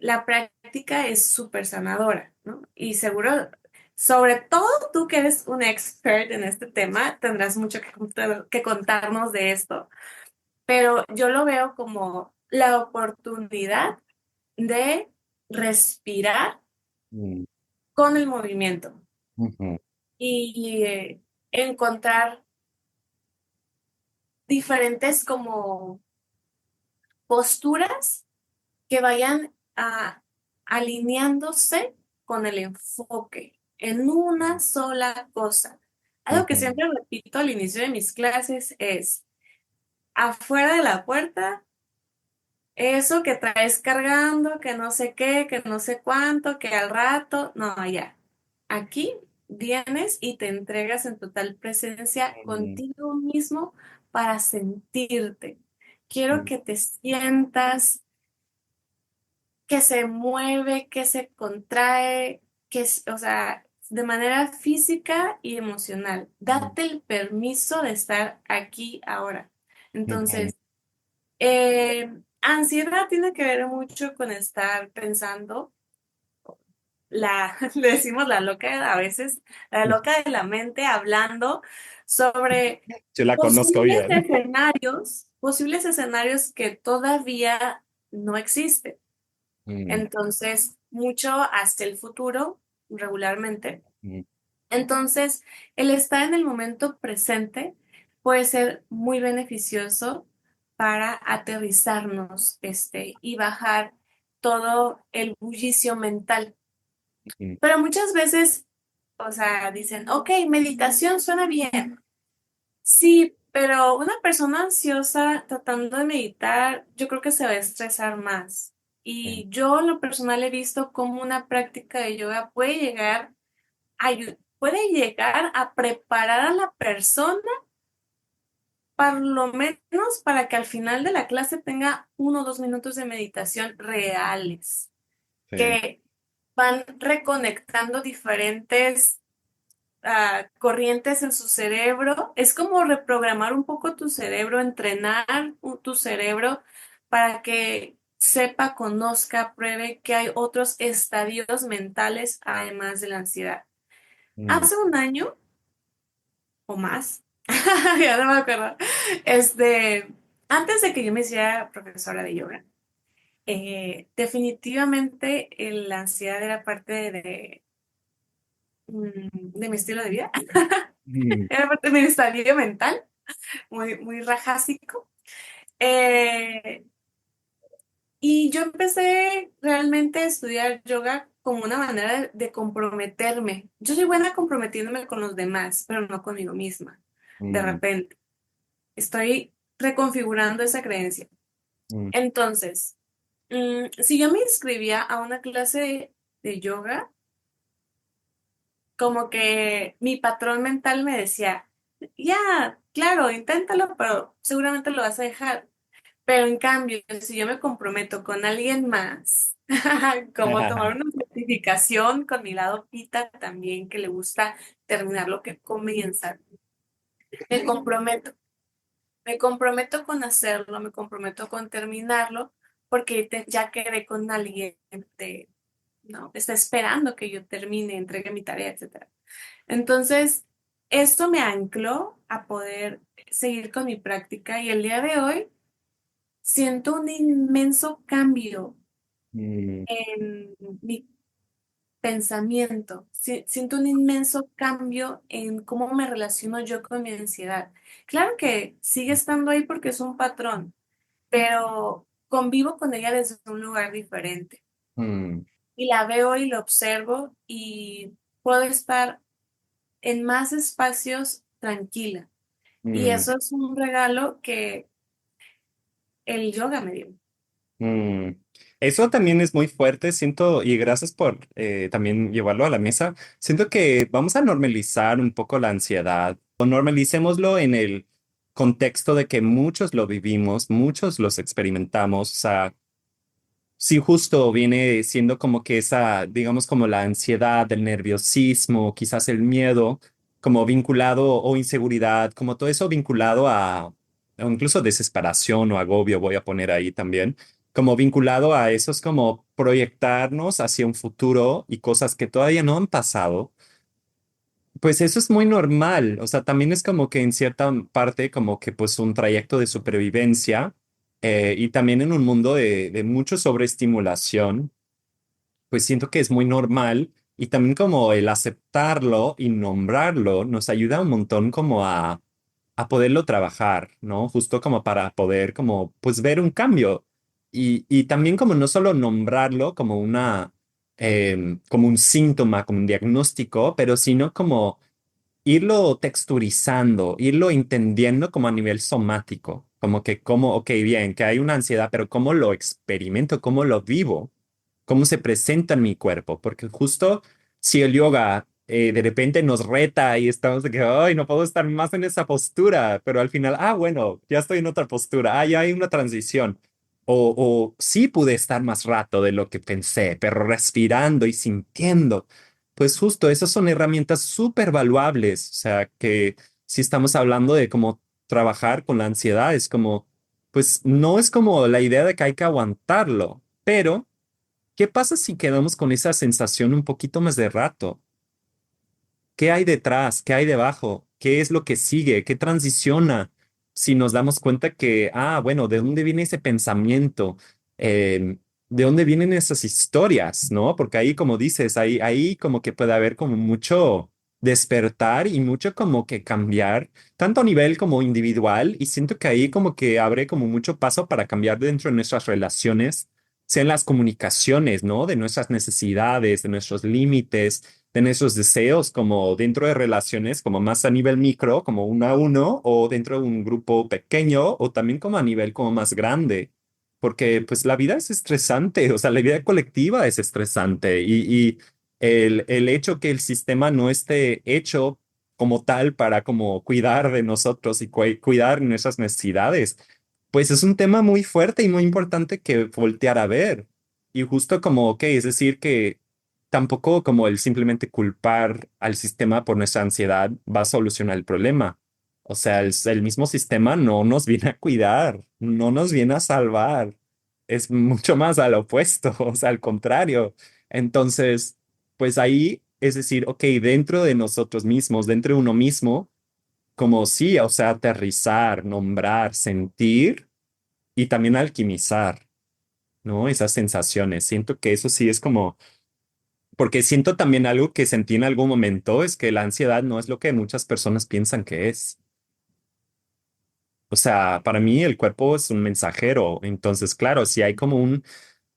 la práctica es súper sanadora, ¿no? Y seguro, sobre todo tú que eres un expert en este tema, tendrás mucho que contarnos de esto. Pero yo lo veo como la oportunidad de respirar mm, con el movimiento ujú, y encontrar diferentes como posturas que vayan alineándose con el enfoque en una sola cosa. Algo que ujú, siempre repito al inicio de mis clases es, afuera de la puerta, eso que traes cargando, que no sé qué, que no sé cuánto, que al rato, no, ya. Aquí vienes y te entregas en total presencia mm, contigo mismo para sentirte. Quiero mm, que te sientas que se mueve, que se contrae, o sea, de manera física y emocional. mm, Date el permiso de estar aquí ahora. ujú, Entonces, ansiedad tiene que ver mucho con estar pensando, le decimos la loca a veces, la mm. loca de la mente hablando sobre Yo la conozco bien. posibles escenarios que todavía no existen. Mm, Entonces, mucho hacia el futuro, regularmente. mm, Entonces, el estar en el momento presente puede ser muy beneficioso para aterrizarnos, y bajar todo el bullicio mental. mm, Pero muchas veces, o sea, dicen, ok, meditación suena bien. Sí, pero una persona ansiosa tratando de meditar, yo creo que se va a estresar más. mm, Y yo en lo personal he visto cómo una práctica de yoga puede llegar a preparar a la persona, por lo menos para que al final de la clase tenga 1 o 2 minutos de meditación reales, sí, que van reconectando diferentes corrientes en su cerebro. Es como reprogramar un poco tu cerebro, entrenar tu cerebro para que sepa, conozca, pruebe que hay otros estadios mentales además de la ansiedad. mm, Hace un año o más, ya no me acuerdo, antes de que yo me hiciera profesora de yoga, definitivamente la ansiedad era parte de mi estilo de vida, mm, era parte de mi estado mental, muy, muy rajásico. Eh, y yo empecé realmente a estudiar yoga como una manera de comprometerme. Yo soy buena comprometiéndome con los demás, pero no conmigo misma. De mm, repente, estoy reconfigurando esa creencia. mm, Entonces, si yo me inscribía a una clase de yoga, como que mi patrón mental me decía, ya, claro, inténtalo, pero seguramente lo vas a dejar. Pero en cambio, si yo me comprometo con alguien más, como tomar una certificación con mi lado pita también, que le gusta terminar lo que comienza, me comprometo. Me comprometo con hacerlo, me comprometo con terminarlo, porque ya quedé con alguien, ¿no? Está esperando que yo termine, entregue mi tarea, etcétera. Entonces, esto me ancló a poder seguir con mi práctica y el día de hoy siento un inmenso cambio mm, en mi pensamiento. Siento un inmenso cambio en cómo me relaciono yo con mi ansiedad. Claro que sigue estando ahí porque es un patrón, pero convivo con ella desde un lugar diferente. mm, Y la veo y la observo y puedo estar en más espacios tranquila. Y mm, eso es un regalo que el yoga me dio. mm. Eso también es muy fuerte, siento, y gracias por también llevarlo a la mesa. Siento que vamos a normalizar un poco la ansiedad, o normalicémoslo en el contexto de que muchos lo vivimos, muchos los experimentamos. O sea, sí, justo viene siendo como que esa, digamos, como la ansiedad, el nerviosismo, quizás el miedo, como vinculado o inseguridad, como todo eso vinculado o incluso desesperación o agobio, voy a poner ahí también, como vinculado a eso es como proyectarnos hacia un futuro y cosas que todavía no han pasado. Pues eso es muy normal, o sea, también es como que en cierta parte como que pues un trayecto de supervivencia y también en un mundo de mucho sobreestimulación. pues siento que es muy normal y también como el aceptarlo y nombrarlo nos ayuda un montón como a poderlo trabajar, ¿no? Justo como para poder como pues ver un cambio y también como no solo nombrarlo como como un síntoma, como un diagnóstico, pero sino como irlo texturizando, irlo entendiendo como a nivel somático, como que como, ok, bien, que hay una ansiedad, pero cómo lo experimento, cómo lo vivo, cómo se presenta en mi cuerpo, porque justo si el yoga de repente nos reta y estamos de que, ay, no puedo estar más en esa postura, pero al final, bueno, ya estoy en otra postura, ya hay una transición. O sí pude estar más rato de lo que pensé, pero respirando y sintiendo. Pues justo, esas son herramientas súper valuables. O sea, que si estamos hablando de cómo trabajar con la ansiedad, es como, pues no es como la idea de que hay que aguantarlo, pero ¿qué pasa si quedamos con esa sensación un poquito más de rato? ¿Qué hay detrás? ¿Qué hay debajo? ¿Qué es lo que sigue? ¿Qué transiciona? Si nos damos cuenta que, bueno, ¿de dónde viene ese pensamiento? ¿De dónde vienen esas historias? ¿No? Porque ahí, como dices, ahí como que puede haber como mucho despertar y mucho como que cambiar, tanto a nivel como individual, y siento que ahí como que abre como mucho paso para cambiar dentro de nuestras relaciones, sean las comunicaciones, ¿no? De nuestras necesidades, de nuestros límites de nuestros deseos como dentro de relaciones, como más a nivel micro, como uno a uno, o dentro de un grupo pequeño, o también como a nivel como más grande. Porque pues la vida es estresante, o sea, la vida colectiva es estresante y el hecho que el sistema no esté hecho como tal para como cuidar de nosotros y cuidar nuestras necesidades, pues es un tema muy fuerte y muy importante que voltear a ver. Y justo como, ok, es decir, que tampoco como el simplemente culpar al sistema por nuestra ansiedad va a solucionar el problema. O sea, el mismo sistema no nos viene a cuidar, no nos viene a salvar. Es mucho más al opuesto, o sea, al contrario. Entonces, pues ahí, es decir, ok, dentro de nosotros mismos, dentro de uno mismo, como sí, o sea, aterrizar, nombrar, sentir y también alquimizar, ¿no? Esas sensaciones. Siento que eso sí es como porque siento también algo que sentí en algún momento, es que la ansiedad no es lo que muchas personas piensan que es. O sea, para mí el cuerpo es un mensajero. Entonces, claro, si hay como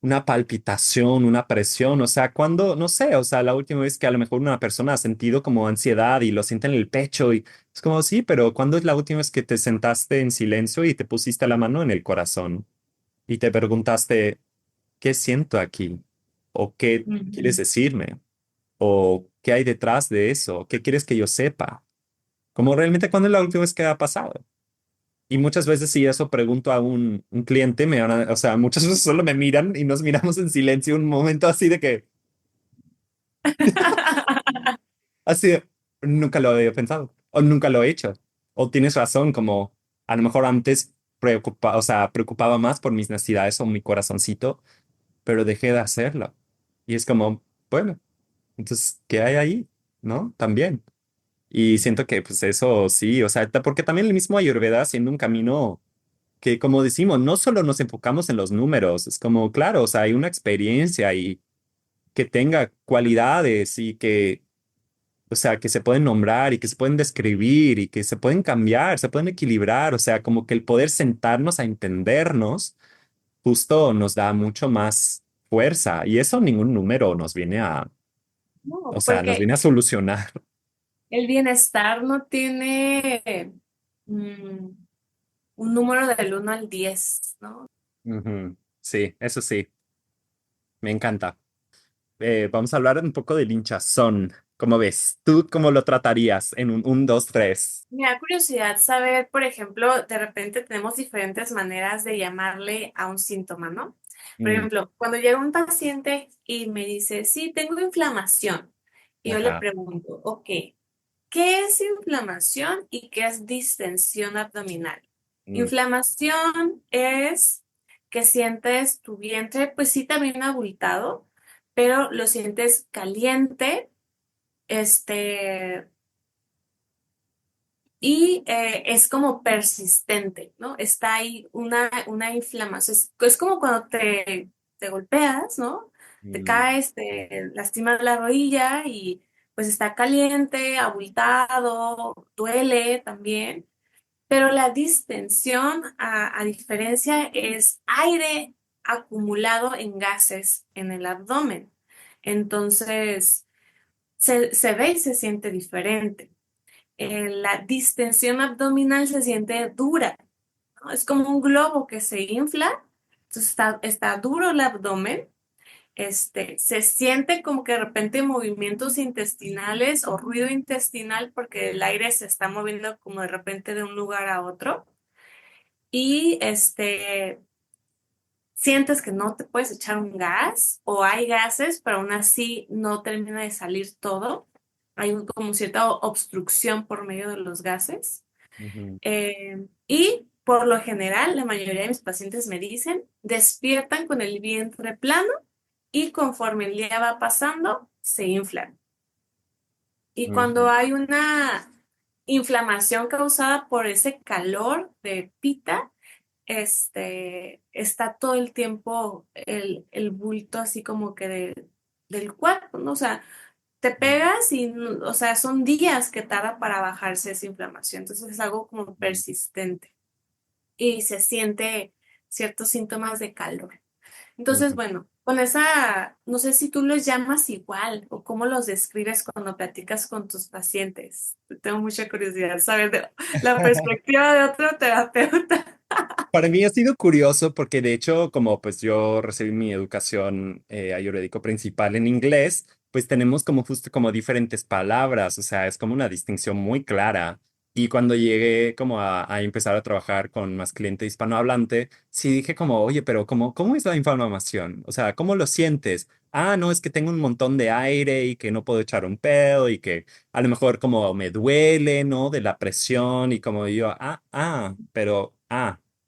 una palpitación, una presión, o sea, cuando, no sé, o sea, la última vez que a lo mejor una persona ha sentido como ansiedad y lo siente en el pecho y es como, sí, pero ¿cuándo es la última vez que te sentaste en silencio y te pusiste la mano en el corazón y te preguntaste, ¿qué siento aquí? ¿O qué quieres Ujú. decirme? ¿O qué hay detrás de eso? ¿Qué quieres que yo sepa? Como realmente cuándo es la última vez que ha pasado. Y muchas veces si eso pregunto a un cliente, o sea, muchas veces solo me miran y nos miramos en silencio un momento así de que, así, nunca lo había pensado o nunca lo he hecho. O tienes razón, como a lo mejor antes o sea, preocupaba más por mis necesidades o mi corazoncito, pero dejé de hacerlo. Y es como, bueno, entonces, ¿qué hay ahí? ¿No? También. Y siento que pues eso sí, o sea, porque también el mismo Ayurveda siendo un camino que como decimos, no solo nos enfocamos en los números, es como, claro, o sea, hay una experiencia y que tenga cualidades y que, o sea, que se pueden nombrar y que se pueden describir y que se pueden cambiar, se pueden equilibrar, o sea, como que el poder sentarnos a entendernos justo nos da mucho más fuerza y eso ningún número nos viene o No, sea, nos porque viene a solucionar. el bienestar no tiene mm, un número del 1 al 10, ¿no? Ujú. Sí, eso sí. Me encanta. Vamos a hablar un poco del hinchazón. ¿Cómo ves? ¿Tú cómo lo tratarías en un 2, 3? Me da curiosidad saber, por ejemplo, de repente tenemos diferentes maneras de llamarle a un síntoma, ¿no? Por Mm, ejemplo, cuando llega un paciente y me dice, sí, tengo inflamación, y yo le ajá. pregunto, ok, ¿qué es inflamación y qué es distensión abdominal? Mm, Inflamación es que sientes tu vientre, pues sí, también abultado, pero lo sientes caliente, este, y es como persistente, ¿no? Está ahí una inflamación. Es como cuando te golpeas, ¿no? te Mm, caes, te lastimas la rodilla y pues está caliente, abultado, duele también. Pero la distensión, a diferencia, es aire acumulado en gases en el abdomen. Entonces, se ve y se siente diferente. La distensión abdominal se siente dura, ¿no? Es como un globo que se infla, entonces está duro el abdomen, se siente como que de repente movimientos intestinales o ruido intestinal porque el aire se está moviendo como de repente de un lugar a otro y sientes que no te puedes echar un gas o hay gases, pero aún así no termina de salir todo. Hay como cierta obstrucción por medio de los gases. ujú. Y por lo general, la mayoría de mis pacientes me dicen, despiertan con el vientre plano y conforme el día va pasando, se inflan. Y cuando Ujú. hay una inflamación causada por ese calor de pita, está todo el tiempo el bulto así como que del cuerpo, ¿no? O sea, te pegas y, o sea, son días que tarda para bajarse esa inflamación. Entonces es algo como persistente y se siente ciertos síntomas de calor. Entonces, Ujú. bueno, con esa, no sé si tú los llamas igual o cómo los describes cuando platicas con tus pacientes. Tengo mucha curiosidad saber de la perspectiva de otro terapeuta. Para mí ha sido curioso porque de hecho, como pues yo recibí mi educación ayurvédico principal en inglés, pues tenemos como justo como diferentes palabras, o sea, es como una distinción muy clara. Y cuando llegué como a empezar a trabajar con más cliente hispanohablante, sí dije como, oye, pero ¿cómo es la inflamación? O sea, ¿cómo lo sientes? Ah, no, es que tengo un montón de aire y que no puedo echar un pedo y que a lo mejor como me duele, ¿no? De la presión y como yo,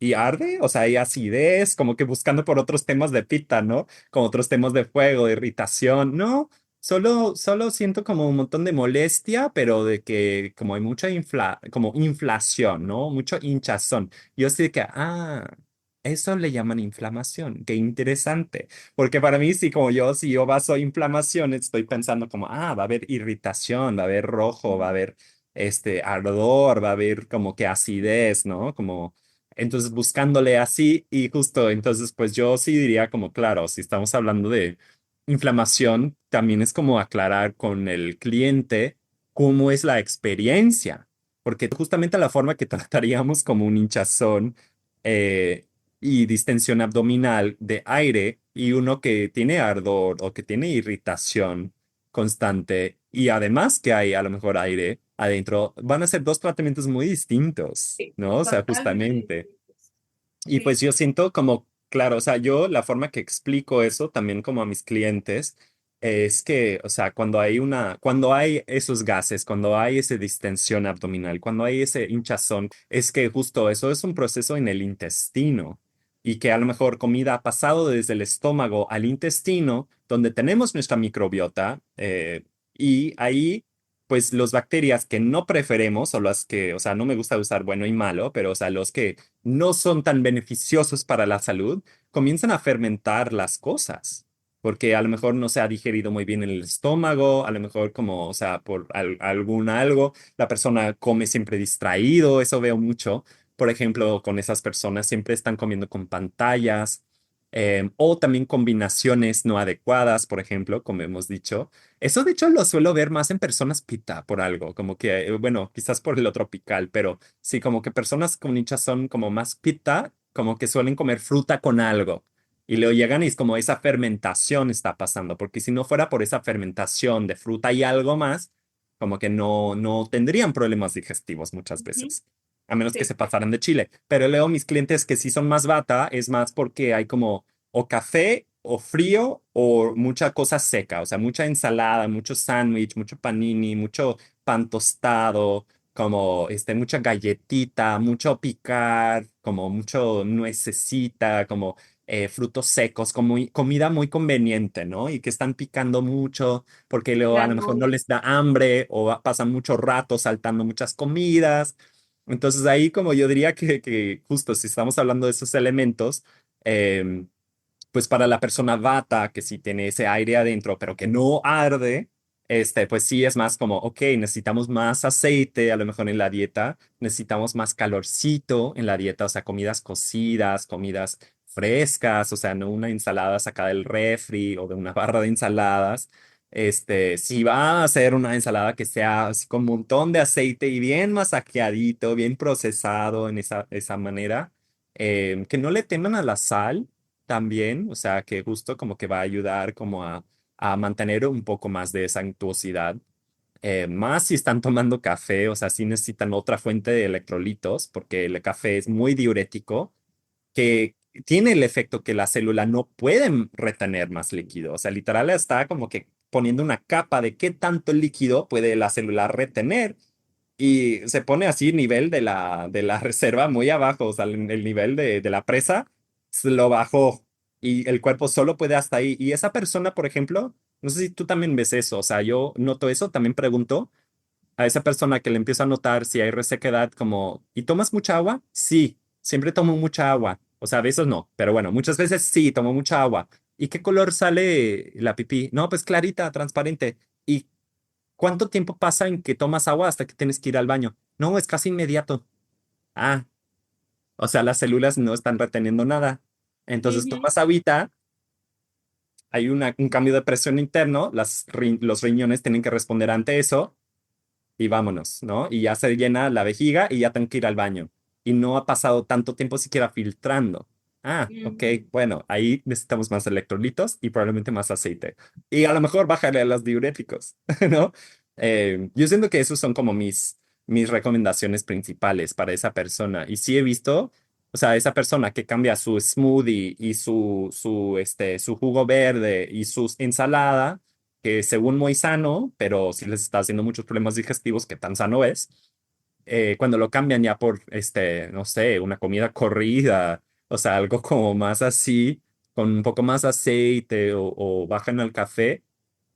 ¿y arde? O sea, hay acidez, como que buscando por otros temas de pita, ¿no? Como otros temas de fuego, de irritación. No, solo siento como un montón de molestia, pero de que como hay mucha como inflación, ¿no? Mucho hinchazón. Yo sí que, eso le llaman inflamación. Qué interesante. Porque para mí, sí, como yo, si yo baso inflamación, estoy pensando como, va a haber irritación, va a haber rojo, va a haber ardor, va a haber como que acidez, ¿no? Como entonces, buscándole así y justo, entonces, pues yo sí diría como, claro, si estamos hablando de inflamación, también es como aclarar con el cliente cómo es la experiencia, porque justamente la forma que trataríamos como un hinchazón eh, y distensión abdominal de aire y uno que tiene ardor o que tiene irritación constante y además que hay a lo mejor aire adentro, van a ser dos tratamientos muy distintos, Sí, ¿no? O sea, totalmente justamente. distintos. Y Sí. pues yo siento como, claro, o sea, yo la forma que explico eso también como a mis clientes es que, o sea, cuando hay esos gases, cuando hay esa distensión abdominal, cuando hay ese hinchazón, es que justo eso es un proceso en el intestino y que a lo mejor comida ha pasado desde el estómago al intestino, donde tenemos nuestra microbiota y ahí pues las bacterias que no preferemos o las que, o sea, no me gusta usar bueno y malo, pero o sea, los que no son tan beneficiosos para la salud, comienzan a fermentar las cosas, porque a lo mejor no se ha digerido muy bien en el estómago, a lo mejor como, o sea, por algún algo, la persona come siempre distraído, eso veo mucho. Por ejemplo, con esas personas siempre están comiendo con pantallas. O también combinaciones no adecuadas, por ejemplo, como hemos dicho. Eso de hecho lo suelo ver más en personas pita por algo, como que, bueno, quizás por lo tropical, pero sí, como que personas con hinchazón como más pita, como que suelen comer fruta con algo. Y luego llegan y es como esa fermentación está pasando, porque si no fuera por esa fermentación de fruta y algo más, como que no tendrían problemas digestivos muchas Ujú. veces, a menos que Sí. se pasaran de chile. Pero luego mis clientes que sí son más bata, es más porque hay como o café o frío o mucha cosa seca, o sea, mucha ensalada, mucho sándwich, mucho panini, mucho pan tostado como mucha galletita, mucho picar, como mucho nuececita, como frutos secos, como comida muy conveniente, ¿no? Y que están picando mucho porque luego a lo mejor no Granola. les da hambre o pasan mucho rato saltando muchas comidas. Entonces ahí como yo diría que justo si estamos hablando de esos elementos, em, Pues para la persona vata, que sí tiene ese aire adentro, pero que no arde, pues sí es más como, ok, necesitamos más aceite, a lo mejor en la dieta, necesitamos más calorcito en la dieta, o sea, comidas cocidas, comidas frescas, o sea, no una ensalada sacada del refri o de una barra de ensaladas. Si va a hacer una ensalada que sea así con un montón de aceite y bien masajeadito, bien procesado en esa manera, que no le teman a la sal también, o sea, que justo como que va a ayudar como a mantener un poco más de esa untuosidad. Más si están tomando café, o sea, si necesitan otra fuente de electrolitos, porque el café es muy diurético, que tiene el efecto que la célula no puede retener más líquido. O sea, literal está como que poniendo una capa de qué tanto líquido puede la célula retener y se pone así nivel de la reserva muy abajo, o sea, el nivel de la presa se lo bajó y el cuerpo solo puede hasta ahí. Y esa persona, por ejemplo, no sé si tú también ves eso, o sea, yo noto eso, también pregunto a esa persona que le empiezo a notar si hay resequedad como, ¿y tomas mucha agua? Sí, siempre tomo mucha agua. O sea, a veces no, pero bueno, muchas veces sí, tomo mucha agua. ¿Y qué color sale la pipí? No, pues clarita, transparente. ¿Y cuánto tiempo pasa en que tomas agua hasta que tienes que ir al baño? No, es casi inmediato. Ah, o sea, las células no están reteniendo nada. Entonces Ujú. tomas agüita, hay un cambio de presión interno, los riñones tienen que responder ante eso y vámonos, ¿no? Y ya se llena la vejiga y ya tengo que ir al baño. Y no ha pasado tanto tiempo siquiera filtrando. Ah, ok, Mm. bueno, ahí necesitamos más electrolitos y probablemente más aceite. Y a lo mejor bájale a los diuréticos, ¿no? Yo siento que esos son como mis recomendaciones principales para esa persona. Y sí he visto, o sea, esa persona que cambia su smoothie y su jugo verde y su ensalada que según muy sano, pero sí les está haciendo muchos problemas digestivos, que tan sano es, cuando lo cambian ya por, no sé, una comida corrida, o sea, algo como más así, con un poco más aceite o bajan al café,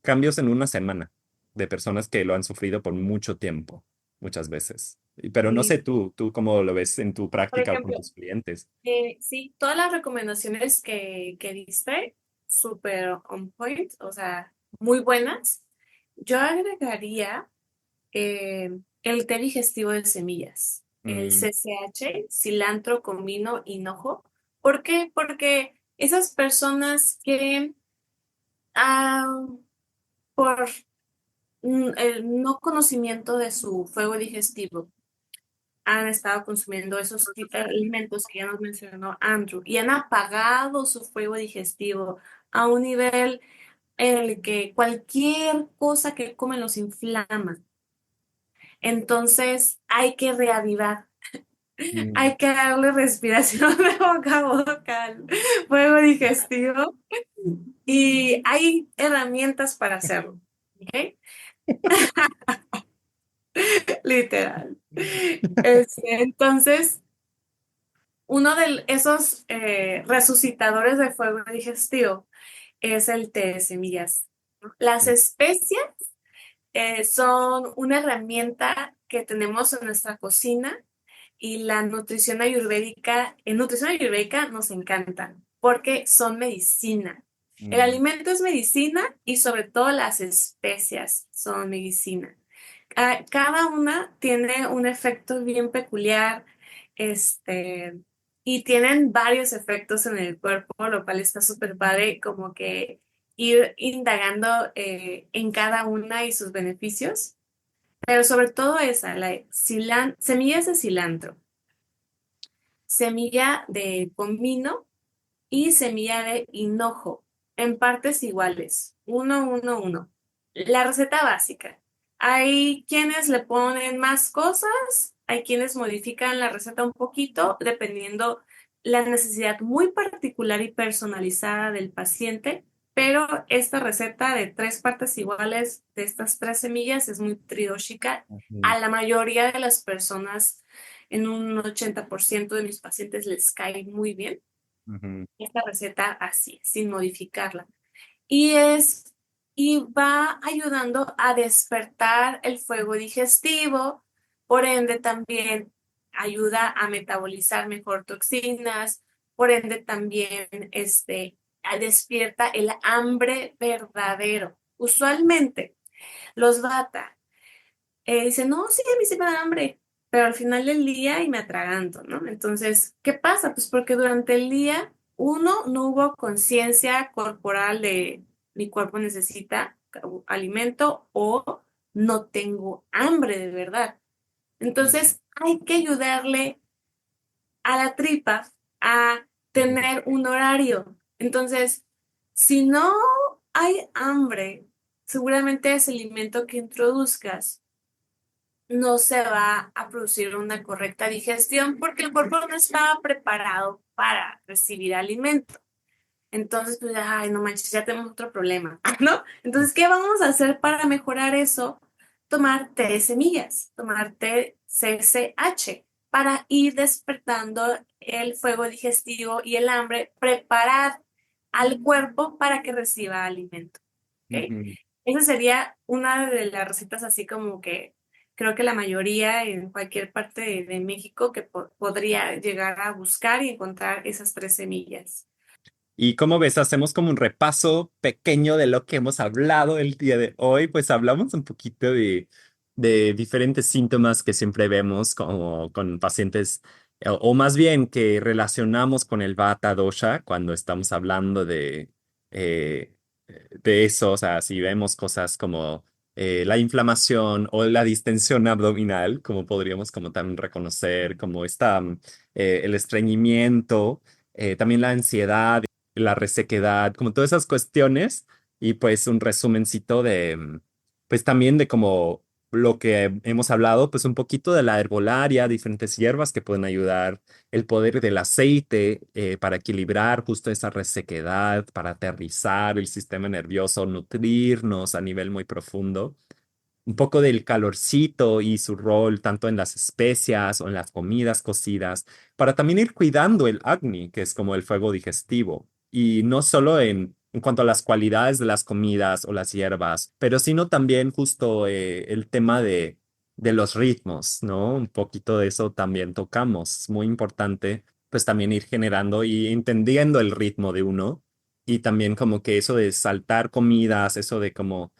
cambios en una semana de personas que lo han sufrido por mucho tiempo, muchas veces. Pero no sé Y, tú cómo lo ves en tu por práctica o con ejemplo, tus clientes. sí, todas las recomendaciones que diste, súper on point, o sea, muy buenas. Yo agregaría el té digestivo de semillas, el Mm, CCH, cilantro, comino, hinojo. ¿Por qué? Porque esas personas que ah, por el no conocimiento de su fuego digestivo han estado consumiendo esos tipos de alimentos que ya nos mencionó Andrew y han apagado su fuego digestivo a un nivel en el que cualquier cosa que comen los inflama. Entonces hay que reavivar, mm, hay que darle respiración de boca a boca al fuego digestivo y hay herramientas para hacerlo. ¿Ok? Literal. Entonces, uno de esos resucitadores de fuego digestivo es el té de semillas. Las mm, especias son una herramienta que tenemos en nuestra cocina y la nutrición ayurvédica nos encanta porque son medicina. El mm, alimento es medicina y sobre todo las especias son medicina. Cada una tiene un efecto bien peculiar, este, y tienen varios efectos en el cuerpo, lo cual está súper padre, como que ir indagando en cada una y sus beneficios. Pero sobre todo esa, semillas de cilantro, semilla de comino y semilla de hinojo, en partes iguales, uno, uno, uno. La receta básica. Hay quienes le ponen más cosas, hay quienes modifican la receta un poquito, dependiendo la necesidad muy particular y personalizada del paciente, pero esta receta de tres partes iguales de estas tres semillas es muy tridóxica. ujú, A la mayoría de las personas, en un 80% de mis pacientes les cae muy bien ujú, esta receta así, sin modificarla. Y es, y va ayudando a despertar el fuego digestivo, por ende también ayuda a metabolizar mejor toxinas, por ende también despierta el hambre verdadero. Usualmente los Vata dicen, no, sí, a mí sí me da hambre, pero al final del día y me atraganto, ¿no? Entonces, ¿qué pasa? Pues porque durante el día, uno, no hubo conciencia corporal de mi cuerpo necesita alimento o no tengo hambre de verdad. Ujú, Entonces, hay que ayudarle a la tripa a ujú, tener un horario. Entonces, si no hay hambre, seguramente ese alimento que introduzcas no se va a producir una correcta digestión porque el cuerpo no estaba preparado para recibir alimento. Entonces, pues, ay, no manches, ya tenemos otro problema, ¿no? Entonces, ¿qué vamos a hacer para mejorar eso? Tomar té de semillas, tomar té CCH para ir despertando el fuego digestivo y el hambre, preparar al cuerpo para que reciba alimento, ¿ok? ujú. Esa sería una de las recetas así como que creo que la mayoría en cualquier parte de México que podría llegar a buscar y encontrar esas tres semillas. Y como ves, hacemos como un repaso pequeño de lo que hemos hablado el día de hoy. Pues hablamos un poquito de diferentes síntomas que siempre vemos como con pacientes, o más bien que relacionamos con el Vata dosha cuando estamos hablando eh, de eso. O sea, si vemos cosas como la inflamación o la distensión abdominal, como podríamos como también reconocer, como el estreñimiento, también la ansiedad, la resequedad, como todas esas cuestiones y pues un resumencito pues también de como lo que hemos hablado, pues un poquito de la herbolaria, diferentes hierbas que pueden ayudar, el poder del aceite para equilibrar justo esa resequedad, para aterrizar el sistema nervioso, nutrirnos a nivel muy profundo. Un poco del calorcito y su rol tanto en las especias o en las comidas cocidas, para también ir cuidando el Agni, que es como el fuego digestivo, y no solo en cuanto a las cualidades de las comidas o las hierbas, pero sino también justo el tema de los ritmos, ¿no? Un poquito de eso también tocamos. Es muy importante, pues también ir generando y entendiendo el ritmo de uno, y también como que eso de saltar comidas, eso de como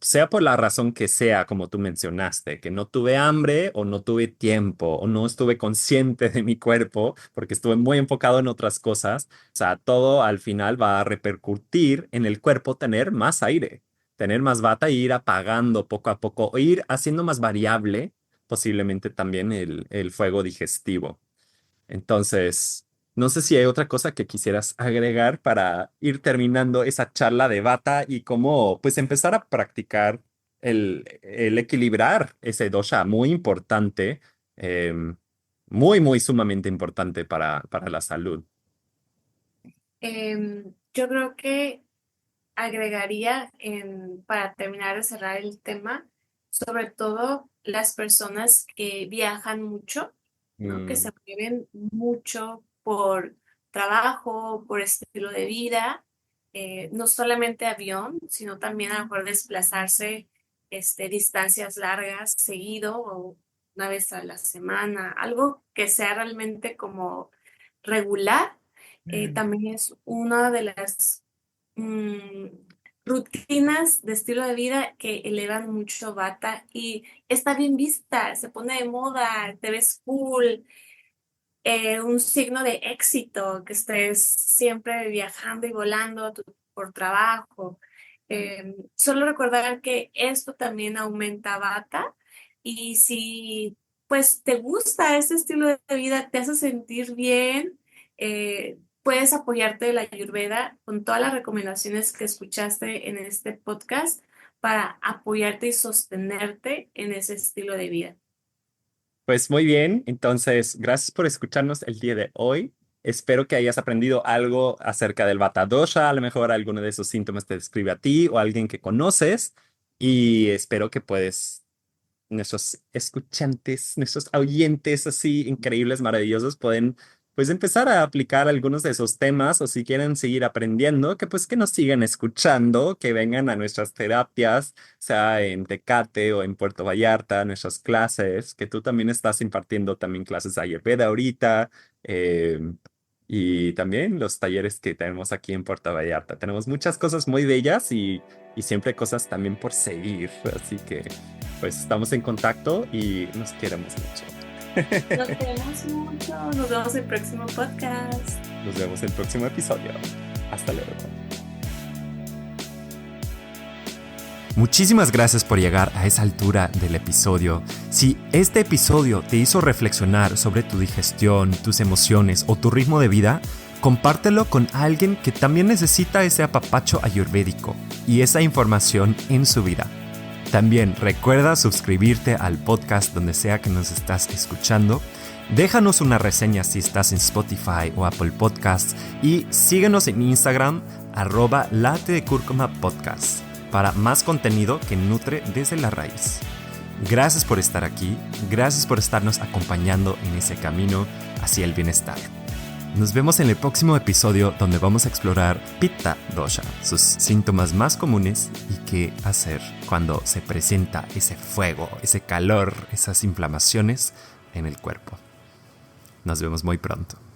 sea por la razón que sea, como tú mencionaste, que no tuve hambre o no tuve tiempo o no estuve consciente de mi cuerpo porque estuve muy enfocado en otras cosas, o sea, todo al final va a repercutir en el cuerpo tener más aire, tener más bata e ir apagando poco a poco o ir haciendo más variable posiblemente también el fuego digestivo. Entonces, no sé si hay otra cosa que quisieras agregar para ir terminando esa charla de bata y cómo pues empezar a practicar el equilibrar ese dosha muy importante, em, muy sumamente importante para la salud. Yo creo que agregaría para terminar de cerrar el tema, sobre todo las personas que viajan mucho, ¿no? Que Mm, se mueven mucho por trabajo, por estilo de vida, no solamente avión, sino también a lo mejor desplazarse distancias largas seguido o una vez a la semana, algo que sea realmente como regular, también es una de las mm, rutinas de estilo de vida que elevan mucho bata y está bien vista, se pone de moda, te ves cool, un signo de éxito, que estés siempre viajando y volando por trabajo. Solo recordar que esto también aumenta bata y si pues te gusta ese estilo de vida, te hace sentir bien, puedes apoyarte de la Ayurveda con todas las recomendaciones que escuchaste en este podcast para apoyarte y sostenerte en ese estilo de vida. Pues muy bien, entonces gracias por escucharnos el día de hoy. Espero que hayas aprendido algo acerca del Vata dosha, a lo mejor alguno de esos síntomas te describe a ti o a alguien que conoces, y espero que puedes nuestros escuchantes, nuestros oyentes así increíbles, maravillosos, pueden pues empezar a aplicar algunos de esos temas, o si quieren seguir aprendiendo, que pues que nos sigan escuchando, que vengan a nuestras terapias, sea en Tecate o en Puerto Vallarta, nuestras clases, que tú también estás impartiendo también clases de Ayurveda ahorita. eh, y también los talleres que tenemos aquí en Puerto Vallarta. Tenemos muchas cosas muy bellas y siempre cosas también por seguir. Así que pues estamos en contacto y nos queremos mucho. Nos queremos mucho. Nos vemos en el próximo podcast. Nos vemos en el próximo episodio. Hasta luego. Muchísimas gracias por llegar a esa altura del episodio. Si este episodio te hizo reflexionar sobre tu digestión, tus emociones o tu ritmo de vida, compártelo con alguien que también necesita ese apapacho ayurvédico y esa información en su vida. También recuerda suscribirte al podcast donde sea que nos estás escuchando. Déjanos una reseña si estás en Spotify o Apple Podcasts y síguenos en Instagram @latedecurcumapodcast para más contenido que nutre desde la raíz. Gracias por estar aquí, gracias por estarnos acompañando en ese camino hacia el bienestar. Nos vemos en el próximo episodio donde vamos a explorar Pitta Dosha, sus síntomas más comunes y qué hacer cuando se presenta ese fuego, ese calor, esas inflamaciones en el cuerpo. Nos vemos muy pronto.